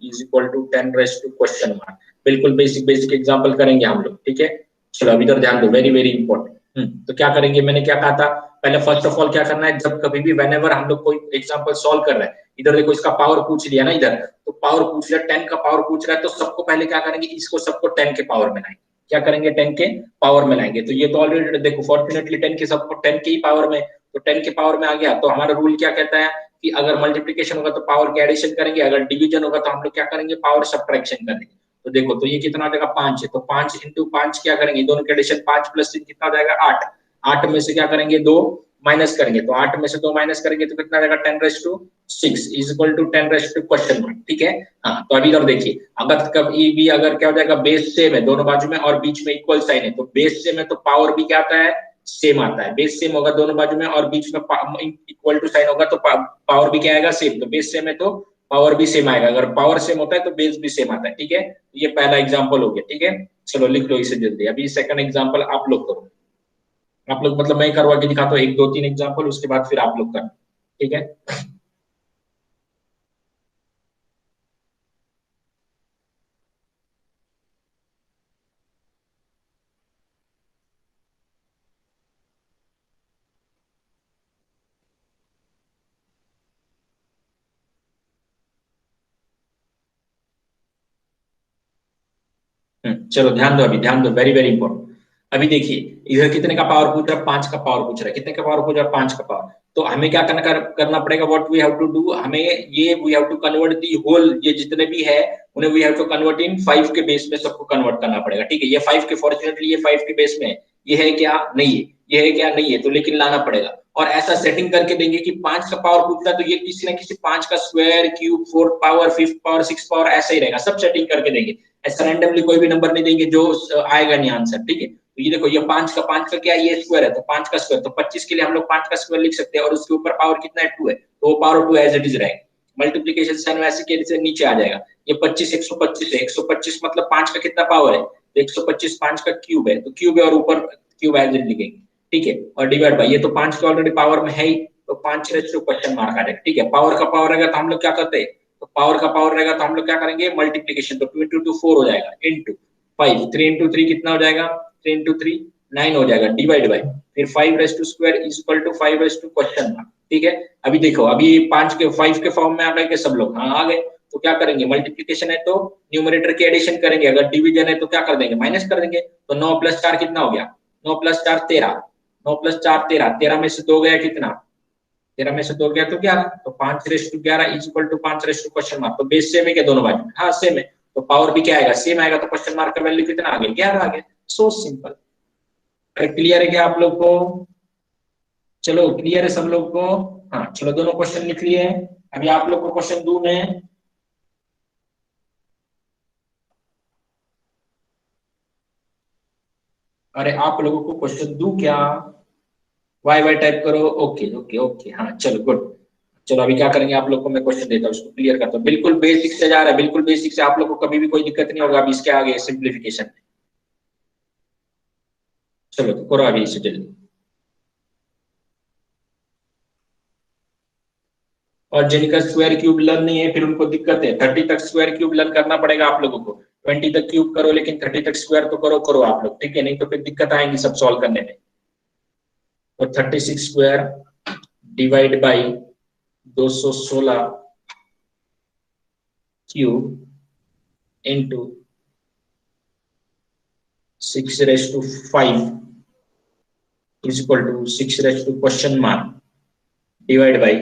is equal to 10⁻? बिल्कुल बेसिक बेसिक एग्जांपल करेंगे हम लोग, ठीक है। चलो अब इधर ध्यान दो, वेरी वेरी इंपॉर्टेंट। तो क्या करेंगे, मैंने क्या कहा था पहले, फर्स्ट ऑफ ऑल क्या करना है, जब कभी भी व्हेनेवर हम लोग कोई एग्जांपल सॉल्व कर रहे हैं, इधर देखो इसका पावर पूछ लिया ना, इधर तो पावर पूछ लिया, 10 का पावर पूछ रहा है, तो सबको पहले क्या करेंगे, इसको सबको 10 के पावर में लाएंगे। क्या करेंगे, 10 के पावर में लाएंगे। तो ये तो ऑलरेडी देखो फॉर्चुनेटली 10 के सबको 10 के ही पावर में, तो 10 के पावर में आ गया। तो हमारा रूल क्या कहता है कि अगर मल्टीप्लिकेशन होगा तो पावर के एडिशन करेंगे, अगर डिवीजन होगा तो हम लोग क्या करेंगे, पावर सब्ट्रैक्शन करेंगे। तो देखो, तो ये कितना आ जाएगा, 5 है, तो 5 इंटू 5 क्या करेंगे, दोनों के एडिशन 5 प्लस 3 कितना आ जाएगा, 8। 8 में से क्या करेंगे, 2 माइनस करेंगे, तो 8 में से 2 माइनस करेंगे तो कितना आ जाएगा, 10⁻6 इज इक्वल टू 10⁻? ठीक है। हाँ, तो अभी इधर देखिए, अगर कभी भी अगर क्या हो जाएगा, बेस सेम है दोनों बाजू में और बीच में इक्वल साइन है, तो बेस सेम है तो पावर भी क्या आता है, सेम आता है। बेस सेम होगा दोनों बाजू में और बीच में इक्वल टू साइन होगा तो पावर भी क्या आएगा, सेम। तो बेस सेम है तो पावर भी सेम आएगा, अगर पावर सेम होता है तो बेस भी सेम आता है, ठीक है। ये पहला एग्जांपल हो गया, ठीक है। चलो लिख लो इसे जल्दी। अभी सेकंड एग्जांपल आप लोग करो, आप लोग मतलब मैं करवा के दिखाता हूँ 1 2 3 एग्जांपल, उसके बाद फिर आप लोग करना, ठीक है। चलो ध्यान दो, अभी ध्यान दो, वेरी वेरी इंपॉर्टेंट। अभी देखिए, इधर कितने का पावर पूछ रहा है, 5 का पावर पूछ रहा है, कितने का पावर पूछ रहा है, 5 का पावर। तो हमें क्या करना पड़ेगा, what we have to do, हमें ये we have to convert the whole, ये जितने भी है उन्हें we have to convert in 5 के बेस में सबको कन्वर्ट करना पड़ेगा, ठीक है। ये 5 के, फॉर्चुनेटली ये 5 के बेस में है, ये है क्या, नहीं है, ये है क्या, नहीं है, तो लेकिन लाना पड़ेगा। और ऐसा सेटिंग करके देंगे कि 5 का पावर पूछता है तो ये किसी ना किसी 5 का square, cube, fourth power, fifth power, six power, ऐसा ही रहेगा, सब सेटिंग करके देंगे। ऐसा रैंडमली कोई भी नंबर नहीं देंगे जो आएगा नहीं आंसर, ठीक है। तो ये देखो, ये 5 का क्या है, ये स्क्वायर है, तो 5 का स्क्वायर, तो 25 के लिए हम लोग 5 का स्क्वायर लिख सकते हैं, और उसके ऊपर पावर कितना है, 2 है, तो वो पावर 2 एज इट इज रहेगा। मल्टीप्लीकेशन साइन वैसे के से नीचे आ जाएगा। ये 25 125 है, 125 मतलब 5 का कितना पावर है, तो 125 5 का क्यूब है, तो क्यूब है और ऊपर क्यूब एज इट लिखेंगे, ठीक है। और डिवाइड बाय, ये तो 5 के ऑलरेडी पावर में है ही, तो 5 रेज़ क्वेश्चन मार्क आ जाएगा, ठीक है। पावर का पावर रहेगा तो हम लोग क्या करते हैं, तो पावर का पावर रहेगा तो हम लोग क्या करेंगे, मल्टीप्लीकेशन, तो 2 इंटू 2 4 हो जाएगा, इंटू 5, 3 इंटू 3 कितना हो जाएगा, 3 इंटू 3 9 हो जाएगा, डिवाइड बाय फिर 5 raise to square is equal to 5 raise to question mark, ठीक है। अभी देखो, अभी 5 के 5 के फॉर्म में आ गए सब लोग, हाँ आ गए। तो क्या करेंगे, मल्टीप्लीकेशन है तो न्यूमरेटर के एडिशन करेंगे, अगर डिवीजन है तो क्या कर देंगे, माइनस कर देंगे। तो 9 प्लस 4 कितना हो गया, 9 प्लस 4 13, 9 प्लस 4 13, 13 में से 2 गया कितना, 13 में से 2 गया तो 11, तो 5 raise to 11 is equal to 5 raise to question mark, तो बेस सेम है क्या दोनों बाजू, हाँ सेम है, तो पावर भी क्या आएगा, सेम आएगा, तो क्वेश्चन मार्क का वैल्यू कितना आ गया, 11 आ गया। So simple. क्लियर है क्या आप लोग को, चलो क्लियर है सब लोग को। हाँ चलो, दोनों क्वेश्चन लिख लिए। अभी आप लोग को क्वेश्चन दूं मैं, अरे आप लोगों को क्वेश्चन दूं क्या, वाई वाई टाइप करो, ओके ओके ओके, हाँ चलो गुड। चलो अभी क्या करेंगे, आप लोग को मैं क्वेश्चन देता हूँ, उसको क्लियर करता हूँ। बिल्कुल बेसिक से जा रहा है, बिल्कुल बेसिक से, आप लोग को कभी भी कोई दिक्कत नहीं होगा अभी इसके आगे सिंप्लीफिकेशन में। चलो तो करो अभी इसे जल्दी। और जिनका स्क्वायर क्यूब लर्न नहीं है फिर उनको दिक्कत है, 30 तक स्क्वायर क्यूब लर्न करना पड़ेगा आप लोगों को। 20 तक क्यूब करो, लेकिन 30 तक स्क्वायर तो करो करो आप लोग, ठीक है, नहीं तो फिर दिक्कत आएंगी सब सॉल्व करने में। तो 36 square divide by 216 cube into 6⁵ is equal to 6⁻? Divide by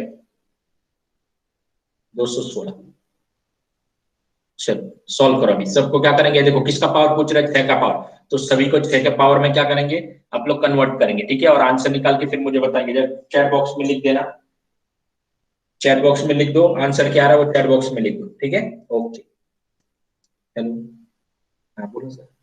216। चलो सॉल्व करो। अभी सबको क्या करेंगे, देखो किसका पावर पूछ रहे हैं, 6 का पावर, तो सभी को 6 के पावर में क्या करेंगे, आप लोग कन्वर्ट करेंगे, ठीक है। और आंसर निकाल के फिर मुझे बताएंगे, जब चैट बॉक्स में लिख देना, चैट बॉक्स में लिख दो आंसर क्या आ रहा है, वो चैट बॉक्स में लिख दो, ठीक है। ओके, हेलो, हाँ बोलो सर।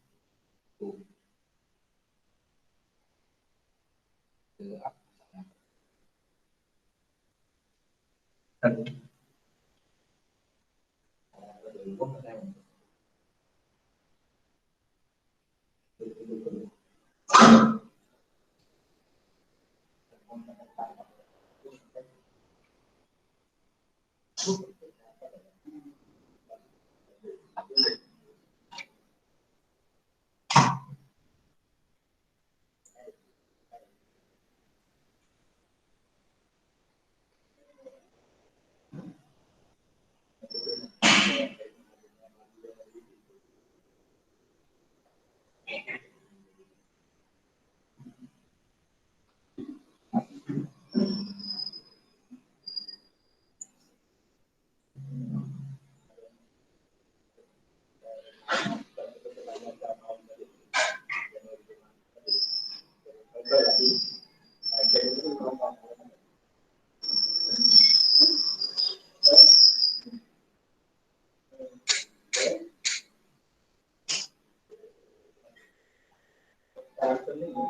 आंसर नहीं है,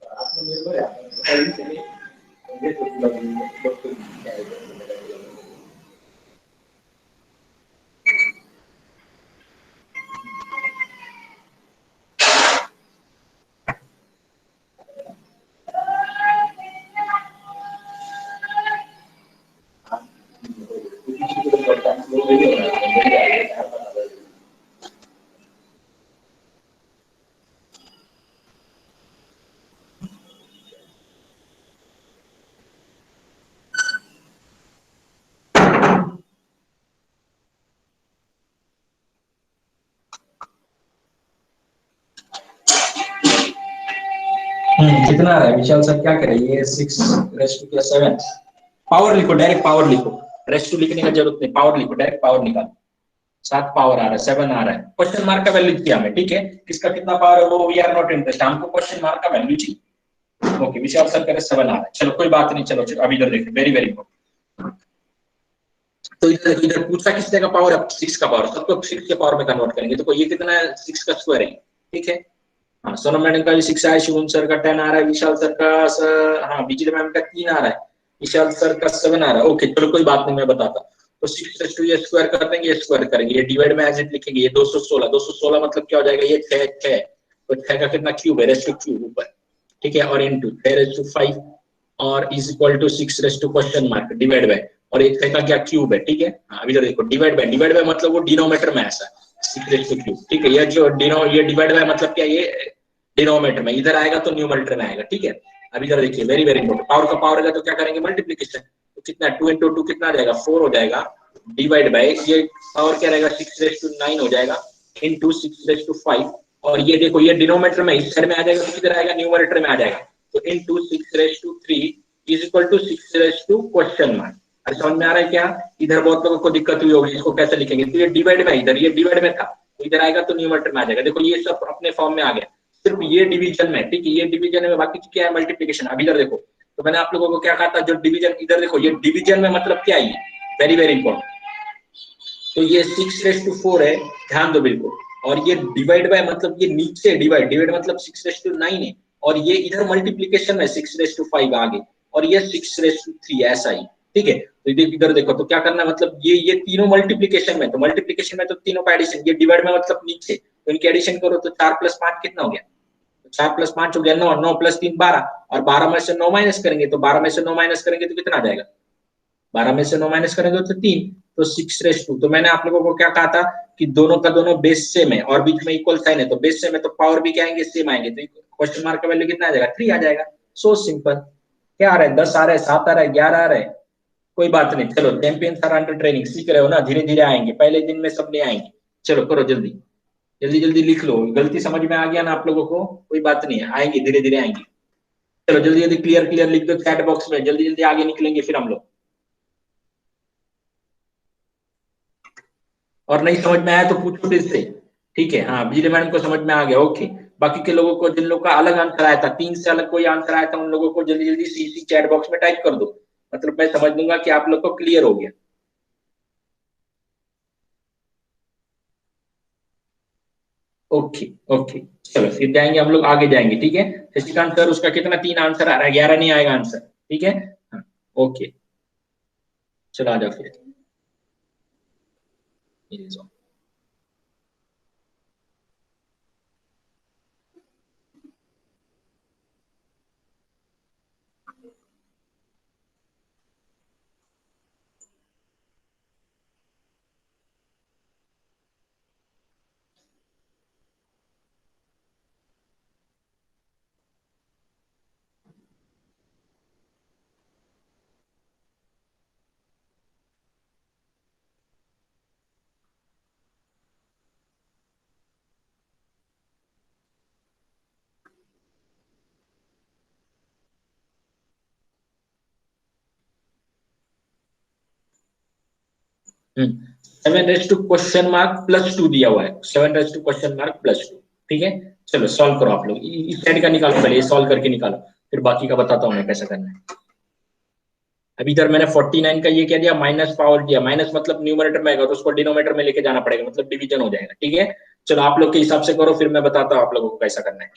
आत्मनिर्भर है सही से नहीं ये तो कितना आ रहा है विशाल सर, क्या करे ये 6⁻7 पावर लिखो, डायरेक्ट पावर लिखो, रेस्ट टू लिखने का जरूरत नहीं, पावर लिखो, डायरेक्ट पावर निकालो। 7 पावर आ रहा है, 7 आ रहा है, क्वेश्चन मार्क का वैल्यू दिया हमें, ठीक है, किसका कितना पावर है वो वी आर नॉट इंटरेस्ट, हमको क्वेश्चन मार्क का वैल्यू चाहिए। ओके विशाल सर करे 7 आ रहा है, चलो कोई बात नहीं, चलो चलो अभी इधर देखो, वेरी वेरी इंपॉर्टेंट। तो इधर पूछा किस का पावर है, 6 का पावर, सबको 6 के पावर में कन्वर्ट करेंगे, तो ये कितना है 6 का स्क्वायर है, ठीक है। हाँ सोनम मैडम का भी 6 है, शिवम सर का 10 आ रहा है, विशाल सर का हाँ बिजली मैम का 3 आ रहा है, विशाल सर का 7 आ रहा है। ओके चलो कोई बात नहीं, मैं बताता। तो 6 ये स्क्वायर कर देंगे, ये स्क्वायर करेंगे, ये डिवाइड में एज इट लिखेंगे, ये 216, 216 मतलब क्या हो जाएगा, ये 6 तो 6 का कितना क्यूब है, रेस्ट टू क्यूब ऊपर, ठीक है, और इनटू 6⁵ और is equal to 6 question mark divide by, और ये 6 का क्या क्यूब है, ठीक है। हाँ अभी देखो डिवाइड बाय मतलब वो डिनोमिनेटर में ऐसा 6⁵, ठीक है, ये जो ये डिवाइड बाय मतलब क्या, ये डिनोमिनेटर में, इधर आएगा तो न्यूमरेटर में आएगा, ठीक है। अभी इधर देखिए वेरी वेरी इंपॉर्टेंट, पावर का पावर है तो क्या करेंगे मल्टीप्लिकेशन, तो कितना 2 × 2 कितना आ जाएगा 4 हो जाएगा, डिवाइड बाय ये पावर क्या रहेगा 6⁻9 हो जाएगा, इनटू 6⁵, और ये देखो ये डिनोमिनेटर में इस साइड में आ जाएगा तो किधर आएगा न्यूमरेटर में आ जाएगा, तो into 6⁻3 is equal to 6 question mark. अरे समझ में आ रहा है क्या, इधर बहुत लोगों को दिक्कत हुई होगी, इसको कैसे लिखेंगे, तो ये डिवाइड में, इधर ये डिवाइड में था तो इधर आएगा तो न्यूमरेटर में आ जाएगा, देखो ये सब अपने फॉर्म में आ गया, सिर्फ ये डिवीजन में, ठीक है, ये डिवीजन में, बाकी क्या है मल्टीप्लिकेशन। अभी इधर देखो, तो मैंने आप लोगों को क्या कहा था, जो डिवीजन, इधर देखो ये डिवीजन में मतलब क्या है, वेरी वेरी इंपॉर्टेंट, तो ये 6⁻4 है, ध्यान दो बिल्कुल, और ये डिवाइड बाय मतलब ये नीचे डिवाइड मतलब 6⁻9 है, और ये इधर मल्टीप्लिकेशन में 6⁻5 आगे, और ये 6⁻3 ऐसा ही, ठीक है। तो इधर देखो तो क्या करना है, मतलब ये तीनों मल्टीप्लिकेशन में, तो मल्टीप्लिकेशन में तो तीनों का एडिशन, ये डिवाइड में मतलब नीचे, तो इनके एडिशन करो तो 4 + 5 कितना हो गया, 4 + 5 हो गया 9, 9 + 3 12, और 12 में से 9 माइनस करेंगे, तो 12 में से 9 माइनस करेंगे तो कितना आ जाएगा, 12 में से 9 माइनस करेंगे तो 3, तो 6⁻2। तो मैंने आप लोगों को क्या कहा था कि दोनों का दोनों बेस सेम है और बीच में इक्वल साइन है, तो बेस सेम है तो पावर भी क्या आएंगे, सेम आएंगे, तो क्वेश्चन मार्क का वैल्यू कितना आ जाएगा 3 आ जाएगा। सो सिंपल, क्या आ रहा है 10 आ रहा है, 7 आ रहा है, 11 आ रहा है, कोई बात नहीं, चलो चैंपियंस आर अंडर ट्रेनिंग, सीख रहे हो ना, धीरे धीरे आएंगे, पहले दिन में सब नहीं आएंगे। चलो करो जल्दी जल्दी जल्दी लिख लो, गलती समझ में आ गया ना आप लोगों को, कोई बात नहीं है, आएंगे धीरे धीरे आएंगे। चलो जल्दी जल्दी क्लियर क्लियर लिख दो चैट बॉक्स में, जल्दी जल्दी आगे निकलेंगे फिर हम लोग, और नहीं समझ में आया तो पूछो फिर से, ठीक है। हाँ बिजली मैडम को समझ में आ गया, ओके। बाकी के लोगों को, जिन लोगों का अलग आंसर आया था, 3 से अलग कोई आंसर आया था, उन लोगों को जल्दी जल्दी सीसी चैट बॉक्स में टाइप कर दो, मतलब मैं समझ लूंगा कि आप लोग को क्लियर हो गया। ओके ओके, चलो फिर जाएंगे हम लोग, आगे जाएंगे, ठीक है। शशिकांत सर उसका कितना 3 आंसर आ रहा है, 11 नहीं आएगा आंसर, ठीक है। हाँ, ओके चलो आ जाओ फिर। ये लो। Seven raise to question mark +2 दिया हुआ है, 7 रेज टू क्वेश्चन मार्क +2, ठीक है। चलो सॉल्व करो आप लोग, इस साइड का निकालो पहले, ये सॉल्व करके निकालो, फिर बाकी का बताता हूँ मैं कैसा करना है। अभी इधर मैंने 49 का ये क्या दिया, माइनस पावर दिया, माइनस मतलब न्यूमरेटर में आएगा तो उसको डिनोमिनेटर में लेके जाना पड़ेगा, मतलब डिवीजन हो जाएगा, ठीक है। चलो आप लोग के हिसाब से करो, फिर मैं बताता हूँ आप लोगों को कैसा करना है।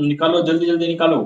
निकालो, जल्दी जल्दी निकालो।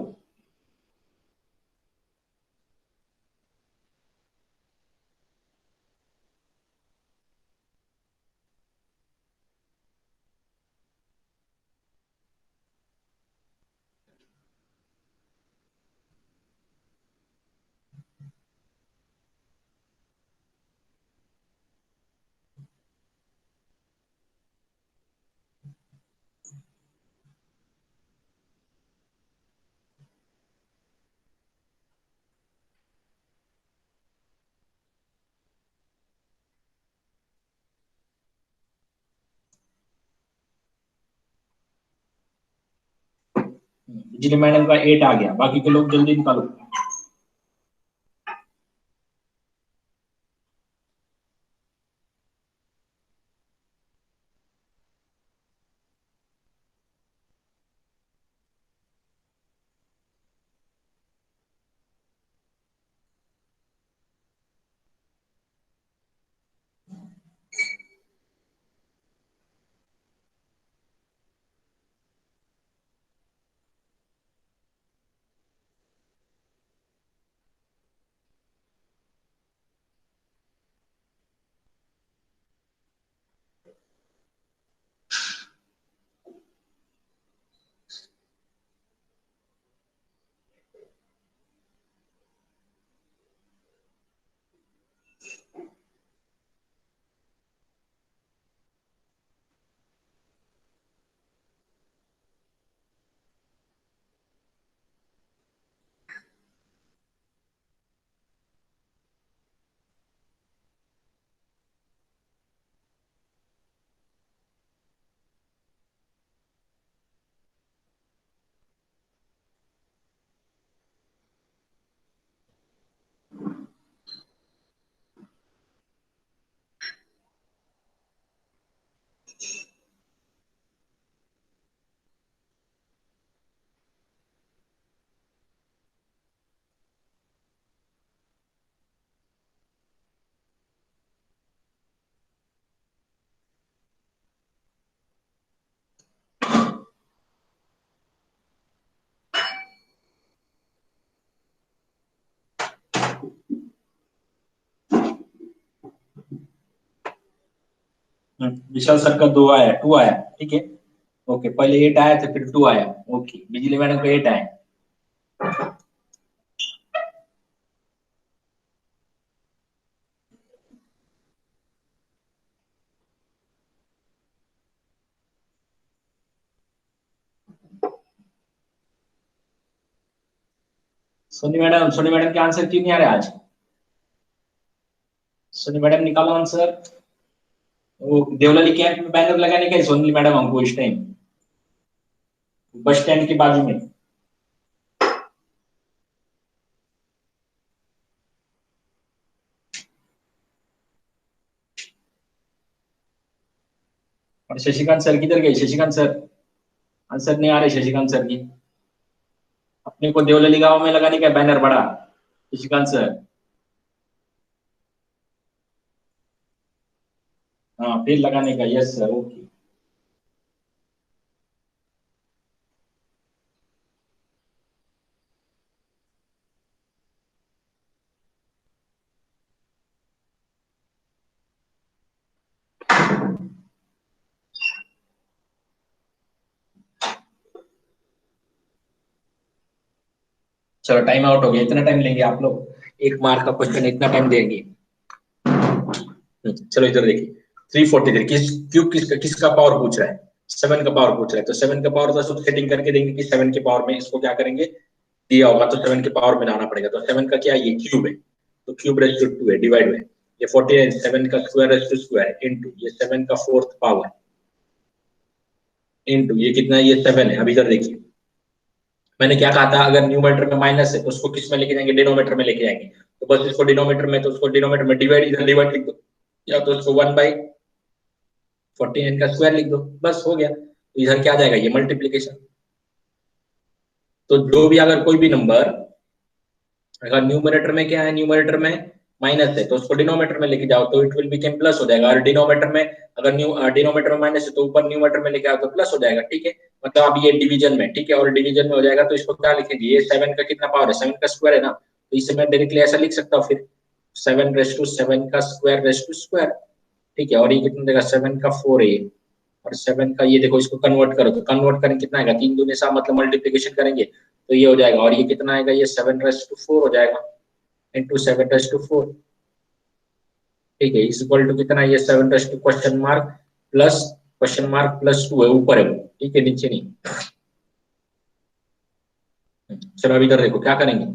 बिजली मैडम का 8 आ गया, बाकी के लोग जल्दी निकालो। विशाल सर का 2 आया, 2 आया, ठीक है। ओके, पहले 8 आया था, फिर 2 आया। ओके, बिजली मैडम का 8 आया। सोनी मैडम के आंसर क्यों नहीं आ रहे आज? सोनी मैडम निकालो आंसर। वो देवलाली कैंप में बैनर लगाने का है सोनी मैडम हमको इस टाइम, बस स्टैंड के बाजू में। और शशिकांत सर किधर गए? शशिकांत सर आंसर नहीं आ रहे शशिकांत सर की। अपने को देवलाली गांव में लगाने का बैनर बड़ा, शशिकांत सर। हाँ, फिर लगाने का, यस सर, ओके। चलो टाइम आउट हो गया, इतना टाइम लेंगे आप लोग, 1 मार्क का क्वेश्चन इतना टाइम देंगे। चलो इधर देखिए 343 किसका पावर पूछ रहा है, 7 का पावर पूछ रहा है। तो 7 का पावर तो सेटिंग करके देंगे कि 7 के पावर में इसको क्या करेंगे, दिया होगा तो 7 के पावर में लाना पड़ेगा। तो 7 का क्या है, ये क्यूब है, तो क्यूब रेज़ टू 2 है, डिवाइड में ये 49 7 का square raise to square into ये 7 का फोर्थ पावर इनटू ये कितना है, ये 7 है। अब इधर देखिए मैंने क्या कहा था, अगर न्यूमरेटर में माइनस है तो उसको किस में लेके जाएंगे, डिनोमिनेटर में लेके जाएंगे। तो बस इसको डिनोमिनेटर में, तो उसको डिनोमिनेटर में डिवाइड, इधर डिवाइड लिख दो, या तो उसको 1/49 का स्क्वायर लिख दो, बस हो गया। तो इधर क्या आ जाएगा, ये मल्टीप्लीकेशन। तो जो भी अगर कोई भी नंबर अगर न्यूमरेटर में क्या है, न्यूमरेटर में माइनस है तो उसको डिनोमिनेटर में लेके जाओ तो इट विल बिकम प्लस हो जाएगा। और डिनोमिनेटर में अगर डिनोमिनेटर में माइनस है तो ऊपर न्यूमरेटर में लेके आओ तो प्लस हो जाएगा, ठीक है। मतलब अब ये डिवीजन में, ठीक है, और डिवीजन में हो जाएगा तो इसको क्या लिखेंगे, ये 7 का कितना पावर है, 7 का स्क्वायर है ना, तो इसे मैं डायरेक्टली ऐसा लिख सकता हूँ फिर 7 का स्क्वायर रेज़ टू स्क्वायर, ठीक है। और ये कितना देगा, 7 का 4 है, और 7 का ये देखो, इसको कन्वर्ट करो तो कन्वर्ट करेंगे कितना आएगा, 3 दूनी 7, मतलब मल्टीप्लीकेशन करेंगे तो ये हो जाएगा। और ये कितना आएगा, ये 7 रेज़ टू 4 हो जाएगा इंटू 7 रेज़ टू 4, ठीक है, इज इक्वल टू कितना, ये 7 raise to question mark plus 2 है, ऊपर है वो, ठीक है, नीचे नहीं। चलो अब इधर देखो क्या करेंगे,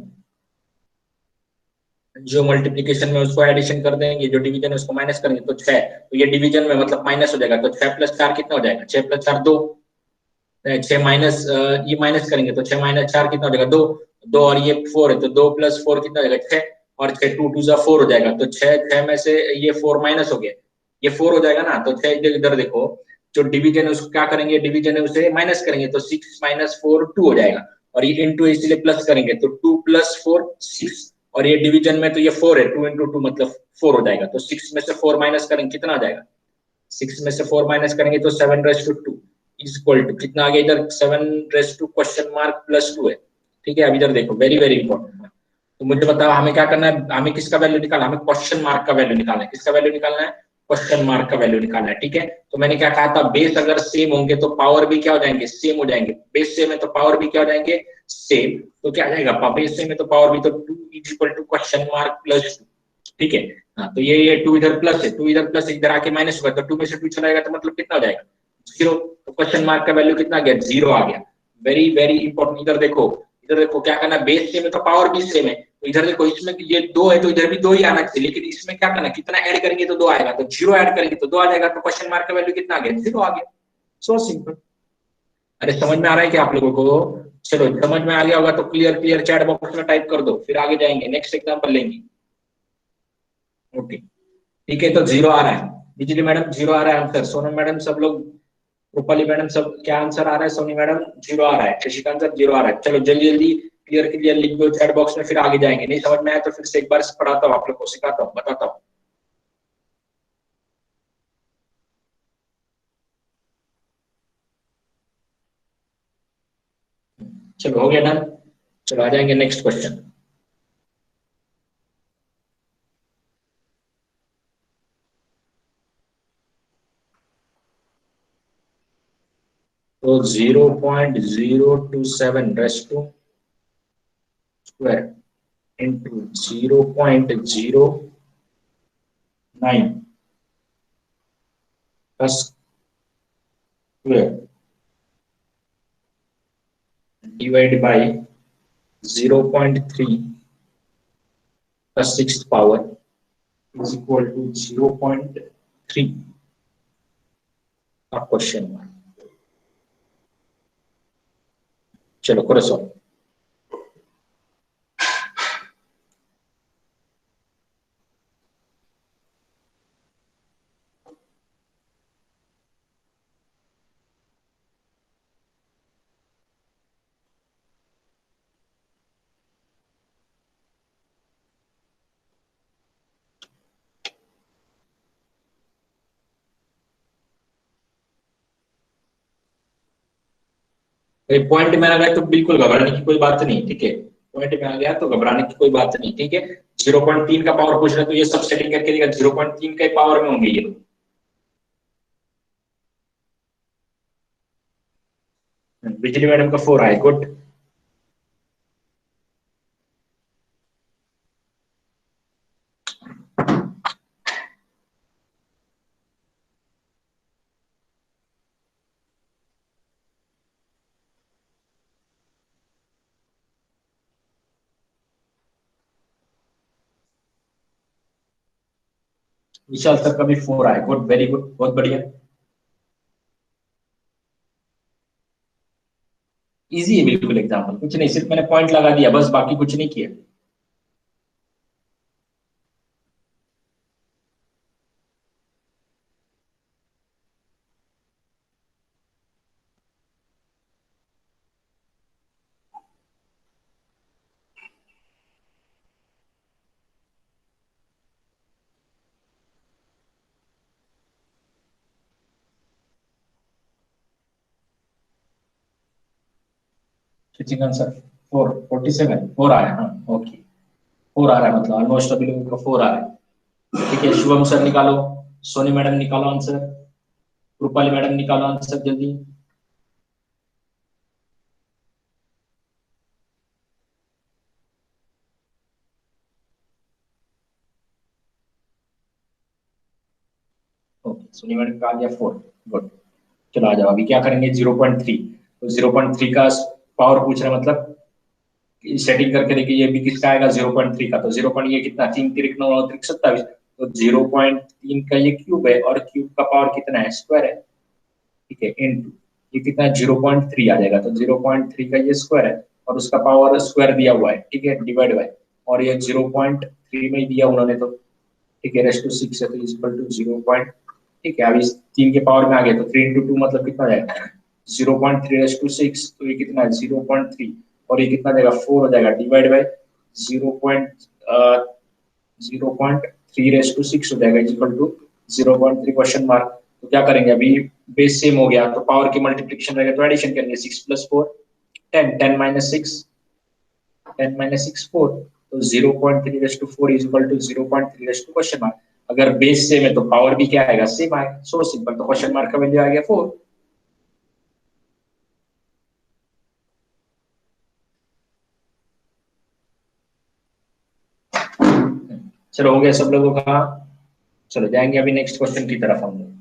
जो मल्टीप्लीकेशन में उसको एडिशन कर देंगे, जो डिवीजन है उसको माइनस करेंगे तो 6, तो ये डिवीजन में मतलब माइनस हो जाएगा, तो 6 + 4 कितना हो जाएगा, 6 + 4 2, 6 माइनस ये माइनस करेंगे तो 6 - 4 कितना हो जाएगा, 2 2, और ये 4 है तो 2 + 4 कितना हो जाएगा, 6, और 6 2 2 4 हो जाएगा। तो 6 में से ये 4 माइनस हो गया, ये 4 हो जाएगा ना, तो 6 इधर देखो, जो डिवीजन है उसको क्या करेंगे, डिवीजन है उसे माइनस करेंगे तो 6 - 4 2 हो जाएगा, और ये इनटू इसलिए प्लस करेंगे तो 2 + 4 6, और ये डिवीजन में तो ये 4 है, 2 × 2 मतलब 4 हो जाएगा। तो 6 में से 4 माइनस करेंगे कितना आ जाएगा, 6 में से 4 माइनस करेंगे तो 7/2 इज इक्वल टू कितना आ गया, इधर 7/2 क्वेश्चन मार्क प्लस 2 है, ठीक है। अब इधर देखो वेरी वेरी इंपॉर्टेंट, तो मुझे बताओ हमें क्या करना है, हमें किसका वैल्यू निकालना है, हमें क्वेश्चन मार्क का वैल्यू निकालना है। किसका वैल्यू निकालना है, क्वेश्चन मार्क का वैल्यू निकालना है, ठीक है। तो मैंने क्या कहा था, बेस अगर सेम होंगे तो पावर भी क्या हो जाएंगे, सेम हो जाएंगे। बेस सेम है तो पावर भी क्या हो जाएंगे, सेम। तो क्या आ जाएगा, बेस सेम है तो पावर भी, तो 2 is equal to question mark plus 2, ठीक है। हाँ, तो ये 2 इधर प्लस है, 2 इधर प्लस, इधर आके माइनस होगा, तो 2 में से 2 चला जाएगा तो मतलब कितना हो जाएगा, 0। तो क्वेश्चन मार्क का वैल्यू कितना आ गया, 0 आ गया। वेरी वेरी इंपॉर्टेंट, इधर देखो क्या करना है, बेस सेम है तो पावर भी सेम है। तो इधर देखो, इसमें ये 2 है तो इधर भी 2 ही आना चाहिए, लेकिन इसमें क्या करना है, कितना ऐड करेंगे तो 2 आएगा, तो 0 ऐड करेंगे तो 2 आ जाएगा, तो क्वेश्चन मार्क का वैल्यू कितना आ गया, 0 आ गया। So simple. अरे समझ में आ रहा है क्या आप लोगों को, चलो समझ में आ गया होगा तो क्लियर क्लियर चैट बॉक्स में टाइप कर दो, फिर आगे जाएंगे, नेक्स्ट एग्जांपल लेंगे। ओके, ठीक है, तो 0 आ रहा है, बिजली मैडम 0 आ रहा है आंसर, सोनम मैडम सब लोग, रूपाली मैडम सब क्या आंसर आ रहा है, सोनी मैडम 0 आ रहा है, कृषिका आंसर 0 आ रहा है। चलो जल्दी जल्दी क्लियर क्लियर लिख दो चैट बॉक्स में, फिर आगे जाएंगे। नहीं समझ में आया तो फिर से एक बार पढ़ाता हूँ, आप लोग को सिखाता हूँ, बताता हूँ। चलो हो गया डन, चलो आ जाएंगे नेक्स्ट क्वेश्चन। तो 0.027 रेज़ टू स्क्वायर इंटू 0.09 का स्क्वायर डिवाइड बाय 0.3 का 6th power is equal to 0.3 का क्वेश्चन मार्क। चलो करो सॉल्व। पॉइंट में आ गया तो बिल्कुल घबराने की कोई बात नहीं, ठीक है। पॉइंट में आ गया तो घबराने की कोई बात नहीं, ठीक है। 0.3 का पावर पूछ रहा है तो ये सब सेटिंग करके देगा, 0.3 के पावर में होंगे ये। बिजली मैडम का 4 आए, गुड। विशाल सर का भी 4 आया, गुड, वेरी गुड, बहुत बढ़िया। इजी है बिल्कुल एग्जाम्पल, कुछ नहीं, सिर्फ मैंने पॉइंट लगा दिया बस, बाकी कुछ नहीं किया। स्विचिंग आंसर 4, 47, 4 आ रहा है, हाँ ओके, 4 आ रहा है, मतलब ऑलमोस्ट अभी लोगों का 4 आ रहा है। ठीक है, शुभम सर निकालो, सोनी मैडम निकालो आंसर, रूपाली मैडम निकालो आंसर जल्दी। ओके, सोनी मैडम का आ गया 4, गुड। चलो आ जाओ, अभी क्या करेंगे, 0.3, तो 0.3 का पावर पूछ रहे हैं, मतलब सेटिंग करके देखिए ये भी किसका आएगा 0.3 का, तो 0 पॉइंट ये कितना, 3 तिरिक 9 तिरिक 27, तो 0.3 का ये क्यूब है, और क्यूब का पावर कितना है, स्क्वायर है। ठीक है, इनटू ये कितना है 0.3 आ जाएगा, तो 0.3 का ये स्क्वायर है, और उसका पावर स्क्वायर दिया हुआ है, ठीक है, डिवाइड बाय, और ये 0.3 में ही दिया उन्होंने, तो ठीक है, रेस टू 6 है, तो इक्वल टू 0 पॉइंट, ठीक है, अब इस 3 के पावर में आ गया, तो 3 इंटू 2 मतलब कितना जाएगा 0.3 रेस टू 6, तो ये कितना है 0.3, और ये कितना जाएगा 4 हो जाएगा, डिवाइड बाय 0.3 रेस टू 6 हो जाएगा, इक्वल टू 0.3 क्वेश्चन मार्क। तो क्या करेंगे, अभी बेस सेम हो गया, तो पावर की मल्टीप्लिकेशन रहेगा, तो एडिशन करेंगे, 6 प्लस 4 10, 10 माइनस 6, 10 माइनस 6 4, तो 0.3 raise to 4 is equal to 0.3 raise to question mark. अगर बेस सेम है तो पावर भी क्या आएगा, सेम आएगा, सो सिंपल, तो क्वेश्चन मार्क का वैल्यू आ गया 4। चलो हो गया सब लोगों का। चलो जाएंगे अभी नेक्स्ट क्वेश्चन की तरफ हम लोग।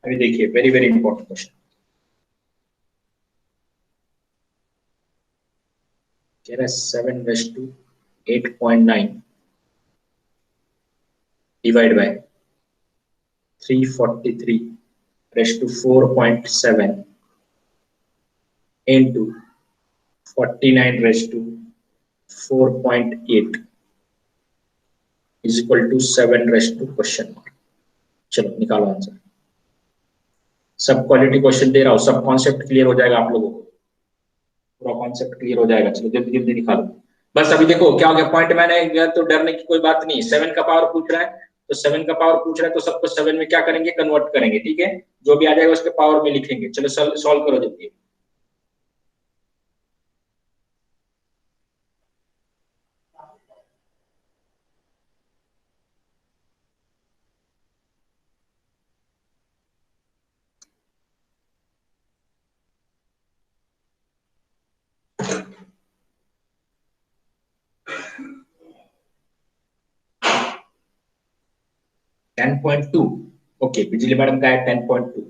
अभी देखिए, वेरी वेरी इंपॉर्टेंट क्वेश्चन, कह रहा है 7 raise to 8.9 divide by 343 raise to 4.7 into 49 raised to 4.8 is equal to 7 raised to question mark। चलो निकालो आंसर। सब क्वालिटी क्वेश्चन दे रहा हूँ, सब कॉन्सेप्ट क्लियर हो जाएगा आप लोगों को, पूरा कॉन्सेप्ट क्लियर हो जाएगा। चलो जल्दी जल्दी निकालो। बस अभी देखो क्या हो गया, पॉइंट मैंने गया तो डरने की कोई बात नहीं, 7 का पावर पूछ रहा है, तो 7 का पावर पूछ रहा है, तो सबको 7 में क्या करेंगे, कन्वर्ट करेंगे, ठीक है, जो भी आ जाएगा उसके पावर में लिखेंगे। चलो सॉल्व करो जल्दी। टेन पॉइंट टू, ओके, बिजली मैडम का है 10.2।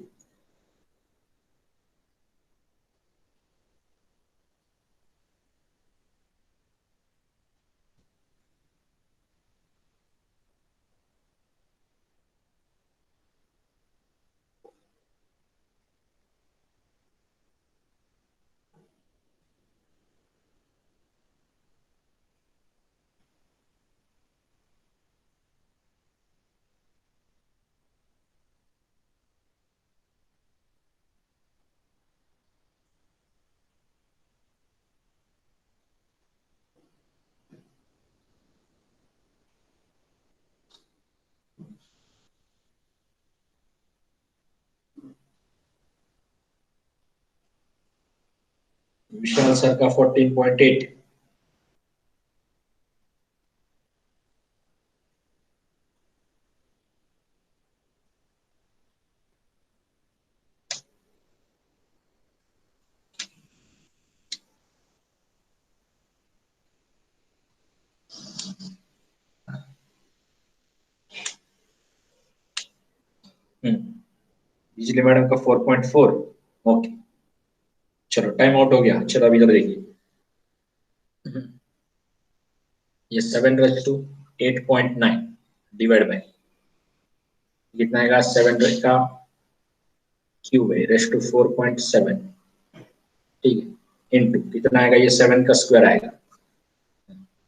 विशाल सर का 14.8। बिजली मैडम का 4.4। ओके, चलो टाइम आउट हो गया। चलो अभी इधर देखिए, ये 7/8.9 डिवाइड बाय कितना आएगा 7 का क्यूब है रेस्ट टू 4.7, ठीक है, इनटू कितना आएगा ये 7 का स्क्वायर आएगा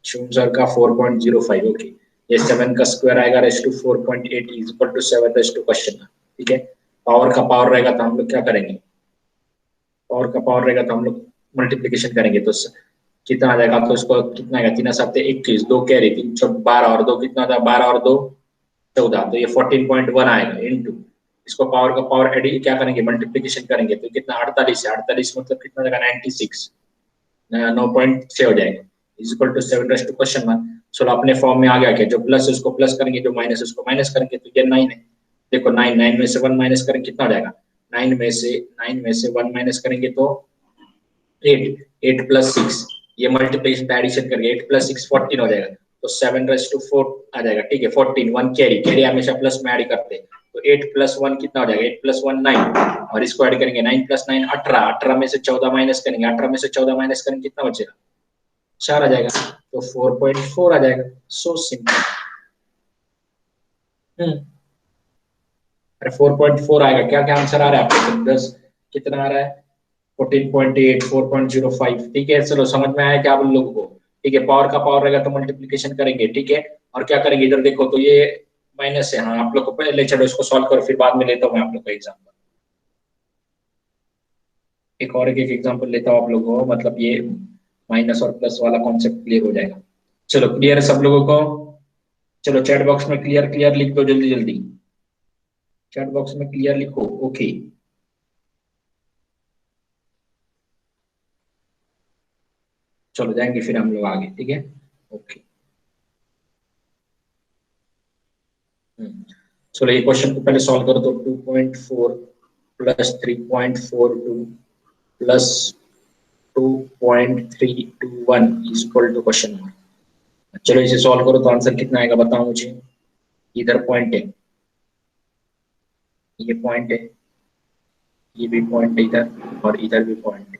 सर का 4.05, ओके, ये 7 का स्क्वायर आएगा raised to 4.8 is equal to 7 raised to question, ठीक है। पावर का पावर रहेगा तो हम लोग क्या करेंगे, पावर का पावर रहेगा तो हम लोग मल्टीप्लिकेशन करेंगे तो कितना आ जाएगा, तो इसको कितना आएगा 3 7 21, 2 कैरी 3 12 और 2 कितना था 12 और 2 14, तो ये 14.1 आएगा इनटू इसको पावर का पावर एडिट क्या करेंगे मल्टीप्लिकेशन करेंगे तो कितना 48 है, 48 मतलब कितना जाएगा 96, 9.6 हो जाएगा is equal to 7 raised to question mark. चलो अपने फॉर्म में आ गया क्या, जो प्लस है उसको प्लस करेंगे, जो माइनस है उसको माइनस करेंगे, तो ये 9 है, देखो 9 9 में से 1 माइनस करेंगे कितना हो जाएगा, 9 में से 1 माइनस करेंगे तो 8, 8 प्लस 6 ये मल्टीप्लिकेशन एडिशन करके 8 प्लस 6 14 हो जाएगा, तो 7 रेस्ट टू 4 आ जाएगा, ठीक है, 14 1 कैरी कैरी हमेशा प्लस में ऐड करते हैं, तो 8 प्लस 1 कितना हो जाएगा, 8 प्लस 1 9 और इसको ऐड करेंगे 9 प्लस 9 18, 18 में से 14 माइनस करेंगे, 18 में से 14 माइनस करेंगे कितना बचेगा 4 आ जाएगा, तो 4.4 आ जाएगा, सो सिंपल। अरे 4.4 आएगा, क्या क्या आंसर आ रहा है आपको 10 कितना आ रहा है 14.8 4.05, ठीक है। चलो समझ में आया क्या आप लोगों को, ठीक है, पावर का पावर रहेगा तो मल्टीप्लिकेशन करेंगे, ठीक है, और क्या करेंगे इधर देखो तो ये माइनस है, हाँ आप लोग को पहले चलो इसको सॉल्व करो फिर बाद में लेता हूँ मैं आप लोग का एग्जाम्पल, एक और एक एग्जाम्पल लेता हूँ आप लोगों को, मतलब ये माइनस और प्लस वाला कॉन्सेप्ट क्लियर हो जाएगा। चलो क्लियर है सब लोगों को, चलो चैट बॉक्स में क्लियर क्लियर लिख दो जल्दी जल्दी, चैट बॉक्स में क्लियर लिखो, ओके। चलो जाएंगे फिर हम लोग आगे, ठीक है, ओके। चलो ये क्वेश्चन को पहले सॉल्व करो, तो 2.4 plus 3.42 plus 2.321 is equal to question mark. चलो इसे सॉल्व करो तो आंसर कितना आएगा बताओ मुझे, इधर पॉइंट है, ये पॉइंट है, ये भी पॉइंट है इधर और इधर भी पॉइंट है,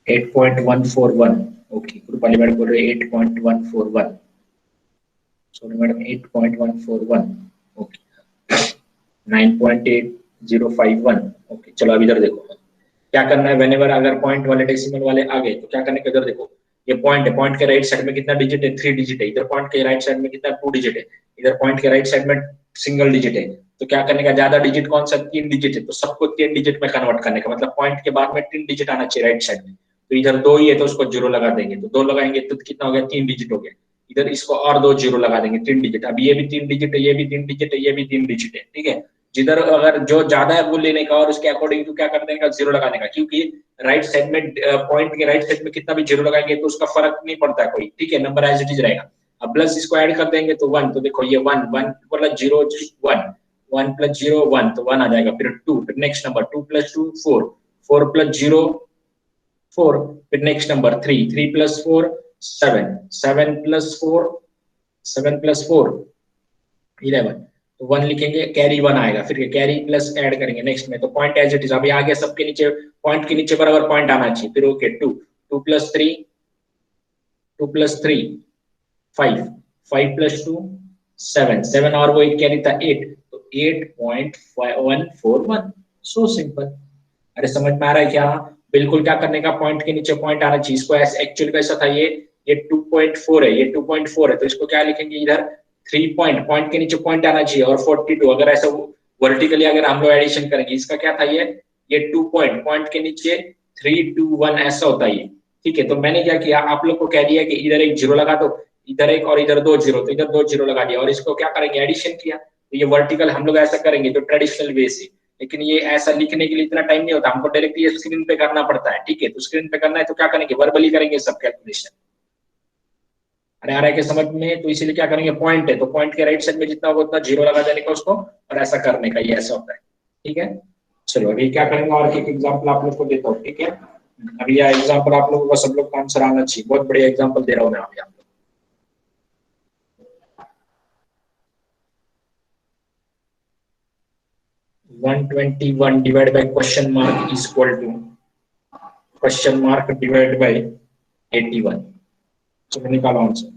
8.141, ओके, ग्रुप वाले मैडम बोल रहे हैं 8.141, सॉरी मैडम 8.141, ओके 9.8051, ओके। चलो अब इधर देखो क्या करना है, वेनेवर अगर पॉइंट वाले डेसिमल वाले आ गए तो क्या करने का, इधर देखो ये पॉइंट है, पॉइंट के राइट साइड में कितना डिजिट है 3 डिजिट है, इधर पॉइंट के राइट साइड में कितना 2 डिजिट है, इधर पॉइंट के राइट साइड में सिंगल डिजिट है, तो क्या करने का ज्यादा डिजिट कौन सा 3 डिजिट है, तो सबको 3 डिजिट में कन्वर्ट करने का, मतलब पॉइंट के बाद में 3 डिजिट आना चाहिए राइट साइड में, तो इधर 2 ही है तो उसको 0 लगा देंगे, तो 2 लगाएंगे तो कितना हो गया 3 डिजिट हो गया, इधर इसको और 2 0 लगा देंगे 3 डिजिट, अब ये भी 3 डिजिट है, ये भी 3 डिजिट है, ये भी 3 डिजिट है, ठीक है। जिधर अगर जो ज्यादा है वो लेने का और उसके अकॉर्डिंग टू क्या कर देने का 0 लगाने का, क्योंकि राइट साइड में पॉइंट के राइट साइड में कितना भी 0 लगाएंगे तो उसका फर्क नहीं पड़ता है कोई, ठीक है, नंबर एज इट इज रहेगा। अब प्लस इसको ऐड कर देंगे तो 1, तो देखो ये 1 1 मतलब 0 1 1 प्लस 0 1 तो 1 आ जाएगा, फिर 2 फिर नेक्स्ट नंबर 2 प्लस 2 4 4 प्लस 0 4 फिर next number 3 3 plus 4 7 7 plus 4 7 plus 4 11, तो 1 लिखेंगे कैरी 1 आएगा, फिर कैरी प्लस ऐड करेंगे नेक्स्ट में, तो पॉइंट एज इट इज अभी आगे सबके नीचे पॉइंट के नीचे बराबर पॉइंट आना चाहिए, फिर ओके 2 2 प्लस 3 2 प्लस 3 5 5 प्लस 2 7 7 और वो एक कैरी था 8, तो 8.141, सो सिंपल। अरे समझ में आ रहा है क्या, बिल्कुल क्या करने का पॉइंट के नीचे पॉइंट आना चाहिए, इसको एक्चुअली कैसा था ये 2.4 है, ये 2.4 है, तो इसको क्या लिखेंगे इधर 3 पॉइंट पॉइंट के नीचे पॉइंट आना चाहिए और 42, अगर ऐसा वर्टिकली अगर हम लोग एडिशन करेंगे, इसका क्या था ये 2 पॉइंट पॉइंट के नीचे 3 2 1 ऐसा होता है, ठीक है। तो मैंने क्या किया आप लोग को कह दिया कि इधर एक 0 लगा दो, इधर एक और इधर 2 0, तो इधर 2 0 लगा दिया और इसको क्या करेंगे एडिशन किया, तो ये वर्टिकल हम लोग ऐसा करेंगे जो ट्रेडिशनल वे से, लेकिन ये ऐसा लिखने के लिए इतना टाइम नहीं होता, हमको डायरेक्ट ये स्क्रीन पे करना पड़ता है, ठीक है, तो स्क्रीन पे करना है तो क्या करेंगे वर्बली करेंगे सब कैलकुलेशन। अरे आ रहा है कि समझ में, तो इसीलिए क्या करेंगे पॉइंट है तो पॉइंट के राइट साइड में जितना होगा उतना 0 लगा देने का उसको और ऐसा करने का, ये ऐसा होता है, ठीक है। चलो अभी क्या करेंगे और एक एग्जांपल आप लोग को देता हूँ, ठीक है। अभी यह एग्जाम्पल आप लोगों का सब लोग का आंसर आना चाहिए, बहुत बढ़िया एग्जाम्पल दे रहा हूँ मैं अभी आपको। 121 divide by question mark is equal to question mark divide by 81। चलो निकालो आंसर।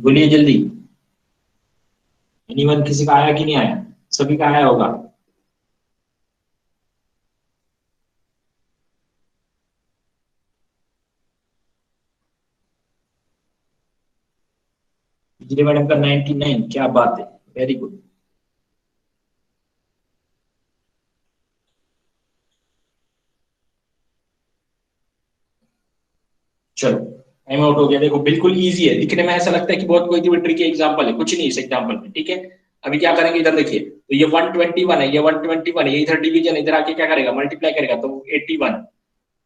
बोलिए जल्दी। एनीवन, किसी का आया कि नहीं आया? सभी का आया होगा। बिजली मैडम का 99, क्या बात है, वेरी गुड। चलो टाइम आउट हो गया। देखो बिल्कुल इजी है, दिखने में ऐसा लगता है कि बहुत कोई ट्रिकी एग्जांपल है, कुछ नहीं इस एग्जांपल में, ठीक है। अभी क्या करेंगे, इधर देखिए, तो ये 121 है, ये 121 है, ये इधर डिवीजन, इधर आके क्या करेगा, मल्टीप्लाई करेगा तो 81,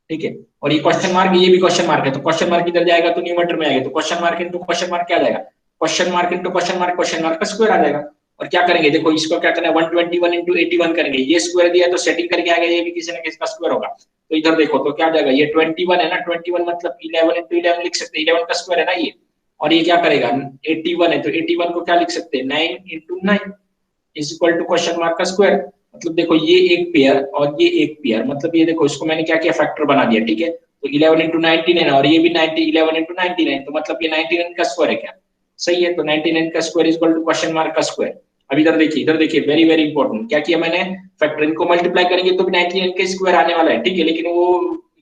ठीक है। और ये क्वेश्चन मार्क, ये भी क्वेश्चन मार्क है, तो क्वेश्चन मार्क इधर जाएगा तो न्यूमरेटर में आएगा, तो question mark into question mark क्या आ जाएगा, question mark into question mark का स्क्वायर आ जाएगा। और क्या करेंगे, देखो इसको क्या करना है, 121 इंटू 81 करेंगे, ये स्क्वायर दिया तो सेटिंग करके आएगा, ये भी किसी न किसी का स्क्वायर होगा। तो इधर देखो तो क्या आ जाएगा, ये 21 है ना, 21 मतलब 11 इंटू 11 लिख सकते हैं, 11 का स्क्वायर है ना ये। और ये क्या करेगा, 81 है तो 81 को क्या लिख सकते हैं, 9 into 9 is equal to question mark का स्क्वायर। मतलब देखो ये एक पेयर और ये एक पेयर, मतलब ये देखो इसको मैंने क्या किया, फैक्टर बना दिया, ठीक है। तो 11 इंटू 99 और ये भी 90, 11 इंटू 99, तो मतलब ये 99 का स्क्वायर है क्या, सही है। तो 99 का square is equal to question mark का स्क्वायर। अब इधर देखिए वेरी वेरी इंपॉर्टेंट, क्या किया मैंने, फैक्टर, इनको मल्टीप्लाई करेंगे तो भी 99 के स्क्वायर आने वाला है, ठीक है, लेकिन वो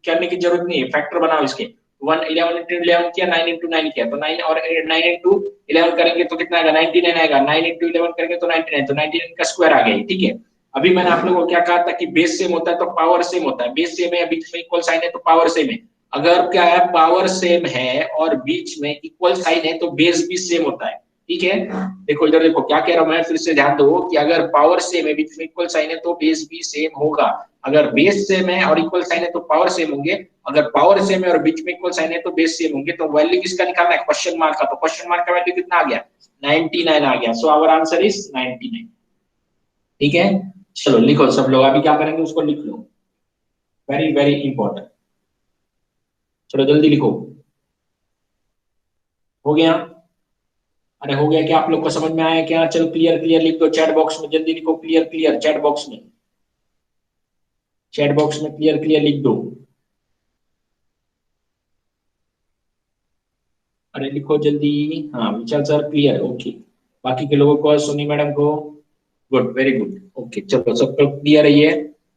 करने की जरूरत नहीं है, फैक्टर बनाओ इसके। 11 इंटू 11 किया, 9 इंटू 9 किया, तो 9 और 9 इंटू 11 करेंगे तो कितना आएगा, 99 आएगा, 9 इंटू 11 करेंगे तो 99, तो 99 का स्क्वायर आ गया, ठीक है। अभी मैंने आप लोगों को क्या कहा था कि बेस सेम होता है तो पावर सेम होता है, बेस सेम है बीच में इक्वल साइन है तो पावर सेम है। अगर क्या है, पावर सेम है और बीच में इक्वल साइन है तो बेस भी सेम होता है, ठीक है। देखो इधर देखो क्या कह रहा हूं मैं, फिर से ध्यान दो कि अगर पावर सेम है बीच में इक्वल साइन है तो बेस भी सेम होगा। अगर बेस सेम है और इक्वल साइन है तो पावर सेम होंगे, अगर पावर सेम है और बीच में इक्वल साइन है तो बेस सेम होंगे। तो वैल्यू किसका निकालना है, क्वेश्चन मार्क का, तो क्वेश्चन मार्क का वैल्यू कितना आ गया, 99 आ गया। सो आवर आंसर इज 99, ठीक है। चलो लिखो सब लोग, अभी क्या करेंगे उसको लिख लो, वेरी वेरी इंपॉर्टेंट। चलो जल्दी लिखो, हो गया। अरे हो गया क्या, आप लोग को समझ में आया क्या, चलो क्लियर क्लियर लिख दो चैट बॉक्स में, जल्दी लिखो क्लियर क्लियर चैट बॉक्स में, चैट बॉक्स में क्लियर क्लियर लिख दो। अरे लिखो जल्दी। हाँ विशाल सर क्लियर, ओके। बाकी के लोगों को, सोनी मैडम को, गुड, वेरी गुड, ओके। चलो सबको क्लियर है ये।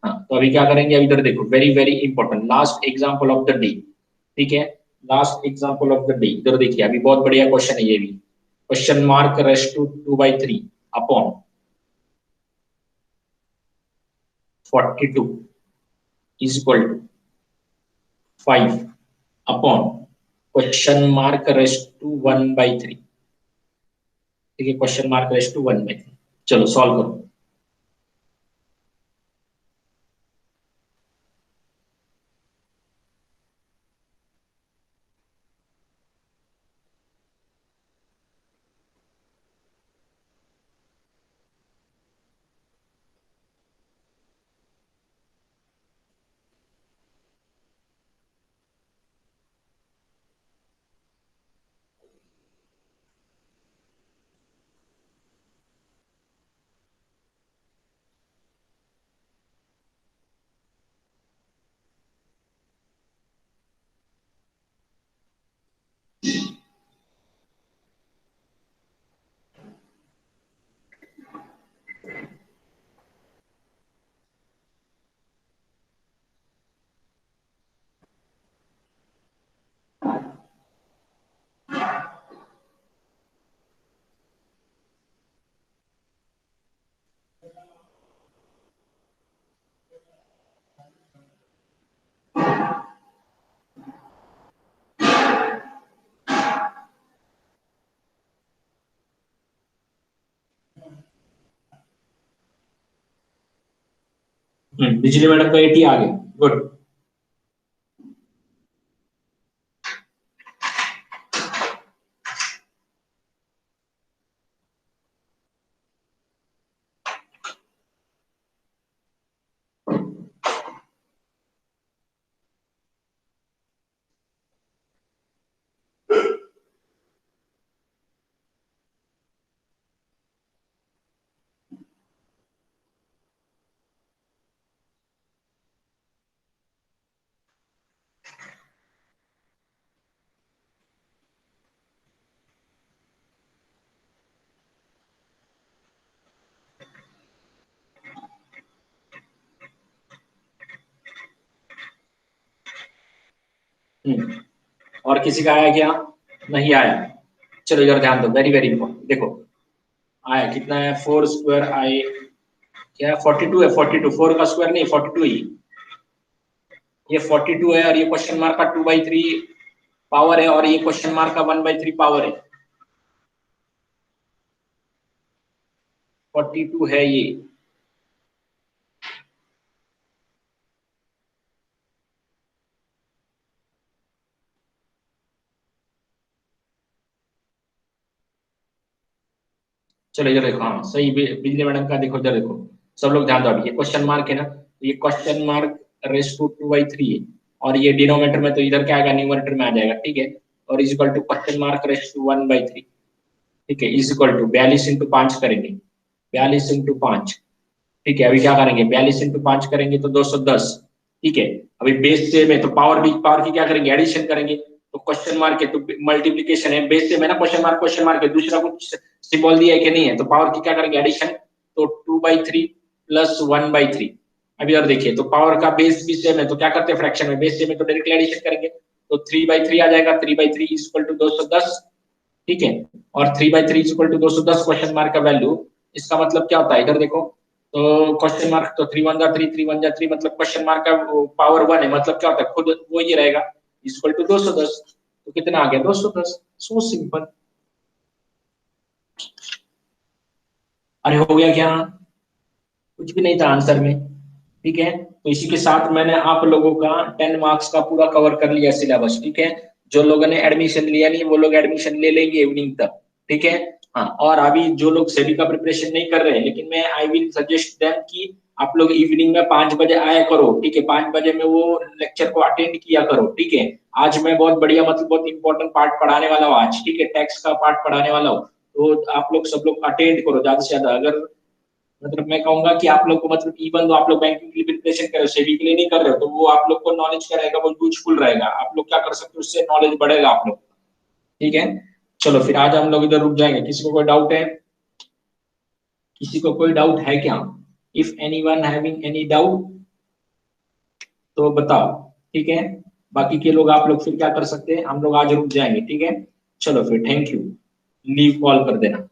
हाँ तो अभी क्या करेंगे, अभी इधर देखो very very important, last example of the day, ठीक है। Last example of the day, इधर देखिए, अभी बहुत बढ़िया क्वेश्चन है ये भी। Question mark raise to 2/3 upon 42 is equal to 5 upon question mark raise to 1/3, ठीक है, क्वेश्चन मार्क रेस टू 1/3। चलो सॉल्व करो। बिजली मैडम का 80 आ गया, गुड। और किसी का आया क्या? नहीं आया। चलो इधर ध्यान दो, वेरी वेरी इंपॉर्टेंट। देखो आया कितना है, 4 स्क्वायर आए क्या, 42 है, 42, 4 का स्क्वायर नहीं 42 ही, ये 42 है, और ये क्वेश्चन मार्क का 2/3 पावर है, और ये क्वेश्चन मार्क का 1/3 पावर है, 42 है ये। चलो इधर देखो, हाँ सही, बिजली मैडम का देखो, इधर देखो, सब लोग ध्यान दो। अभी ये क्वेश्चन मार्क है ना, तो ये क्वेश्चन मार्क रेस टू 2/3 है, और ये डिनोमिनेटर में तो इधर क्या आएगा, न्यूमरेटर में आ जाएगा, ठीक है। और is equal to question mark raise to 1/3, ठीक है, इज इक्वल टू 42 इंटू 5 करेंगे, 42 इंटू 5, ठीक है। अभी क्या करेंगे, 42 इंटू 5 करेंगे तो 210, ठीक है। अभी बेस सेम है तो पावर की क्या करेंगे, एडिशन करेंगे, तो क्वेश्चन मार्क है तो मल्टीप्लीकेशन है, बेस सेम है ना, क्वेश्चन मार्क है, दूसरा कुछ सिंबल दिया है कि नहीं है, तो पावर की क्या करेंगे, एडिशन, तो 2/3 प्लस 1/3। अभी और देखिए, तो पावर का बेस भी सेम है तो क्या करते हैं, फ्रैक्शन में बेस सेम है तो डायरेक्टली एडिशन करेंगे, तो 3/3 आ जाएगा, 3/3 इज इक्वल टू 210, ठीक है। और 3/3 is equal to 210 question mark का वैल्यू, इसका मतलब क्या होता है, इधर देखो, तो क्वेश्चन मार्क तो 3 1 जा 3, 3 1 जा 3, मतलब क्वेश्चन मार्क का पावर 1 है, मतलब क्या होता है, खुद वो ये रहेगा, इक्वल टू 210, तो कितना आ गया, 210। So simple. अरे हो गया क्या, कुछ भी नहीं था आंसर में, ठीक है। तो इसी के साथ मैंने आप लोगों का 10 मार्क्स का पूरा कवर कर लिया सिलेबस, ठीक है। जो लोगों ने एडमिशन लिया नहीं वो लोग एडमिशन ले लेंगे इवनिंग तक, ठीक है। हाँ, और अभी जो लोग सेबी का प्रिपरेशन नहीं कर रहे हैं, लेकिन मैं आई विल सजेस्ट देम कि आप लोग इवनिंग में 5 बजे आया करो, ठीक है, 5 बजे में वो लेक्चर को अटेंड किया करो, ठीक है। आज मैं बहुत बढ़िया, मतलब बहुत इंपॉर्टेंट पार्ट पढ़ाने वाला हूँ आज, ठीक है, टैक्स का पार्ट पढ़ाने वाला हूँ, तो आप लोग सब लोग अटेंड करो ज्यादा से ज्यादा। अगर मतलब मैं कहूंगा कि आप लोग को, मतलब इवन तो आप लोग बैंकिंग के लिए प्रिपरेशन कर रहे हो, सेबी के लिए नहीं कर रहे हो, तो वो आप लोग को नॉलेज क्या रहेगा, वो यूजफुल रहेगा, आप लोग क्या कर सकते हो, उससे नॉलेज बढ़ेगा आप लोग, ठीक है। चलो फिर आज हम लोग इधर रुक जाएंगे, किसी को कोई डाउट है, किसी को कोई डाउट है क्या? If any one having any doubt तो बताओ, ठीक है। बाकी के लोग, आप लोग फिर क्या कर सकते हैं, हम लोग आज रुक जाएंगे, ठीक है। चलो फिर, थैंक यू, लीव कॉल कर देना।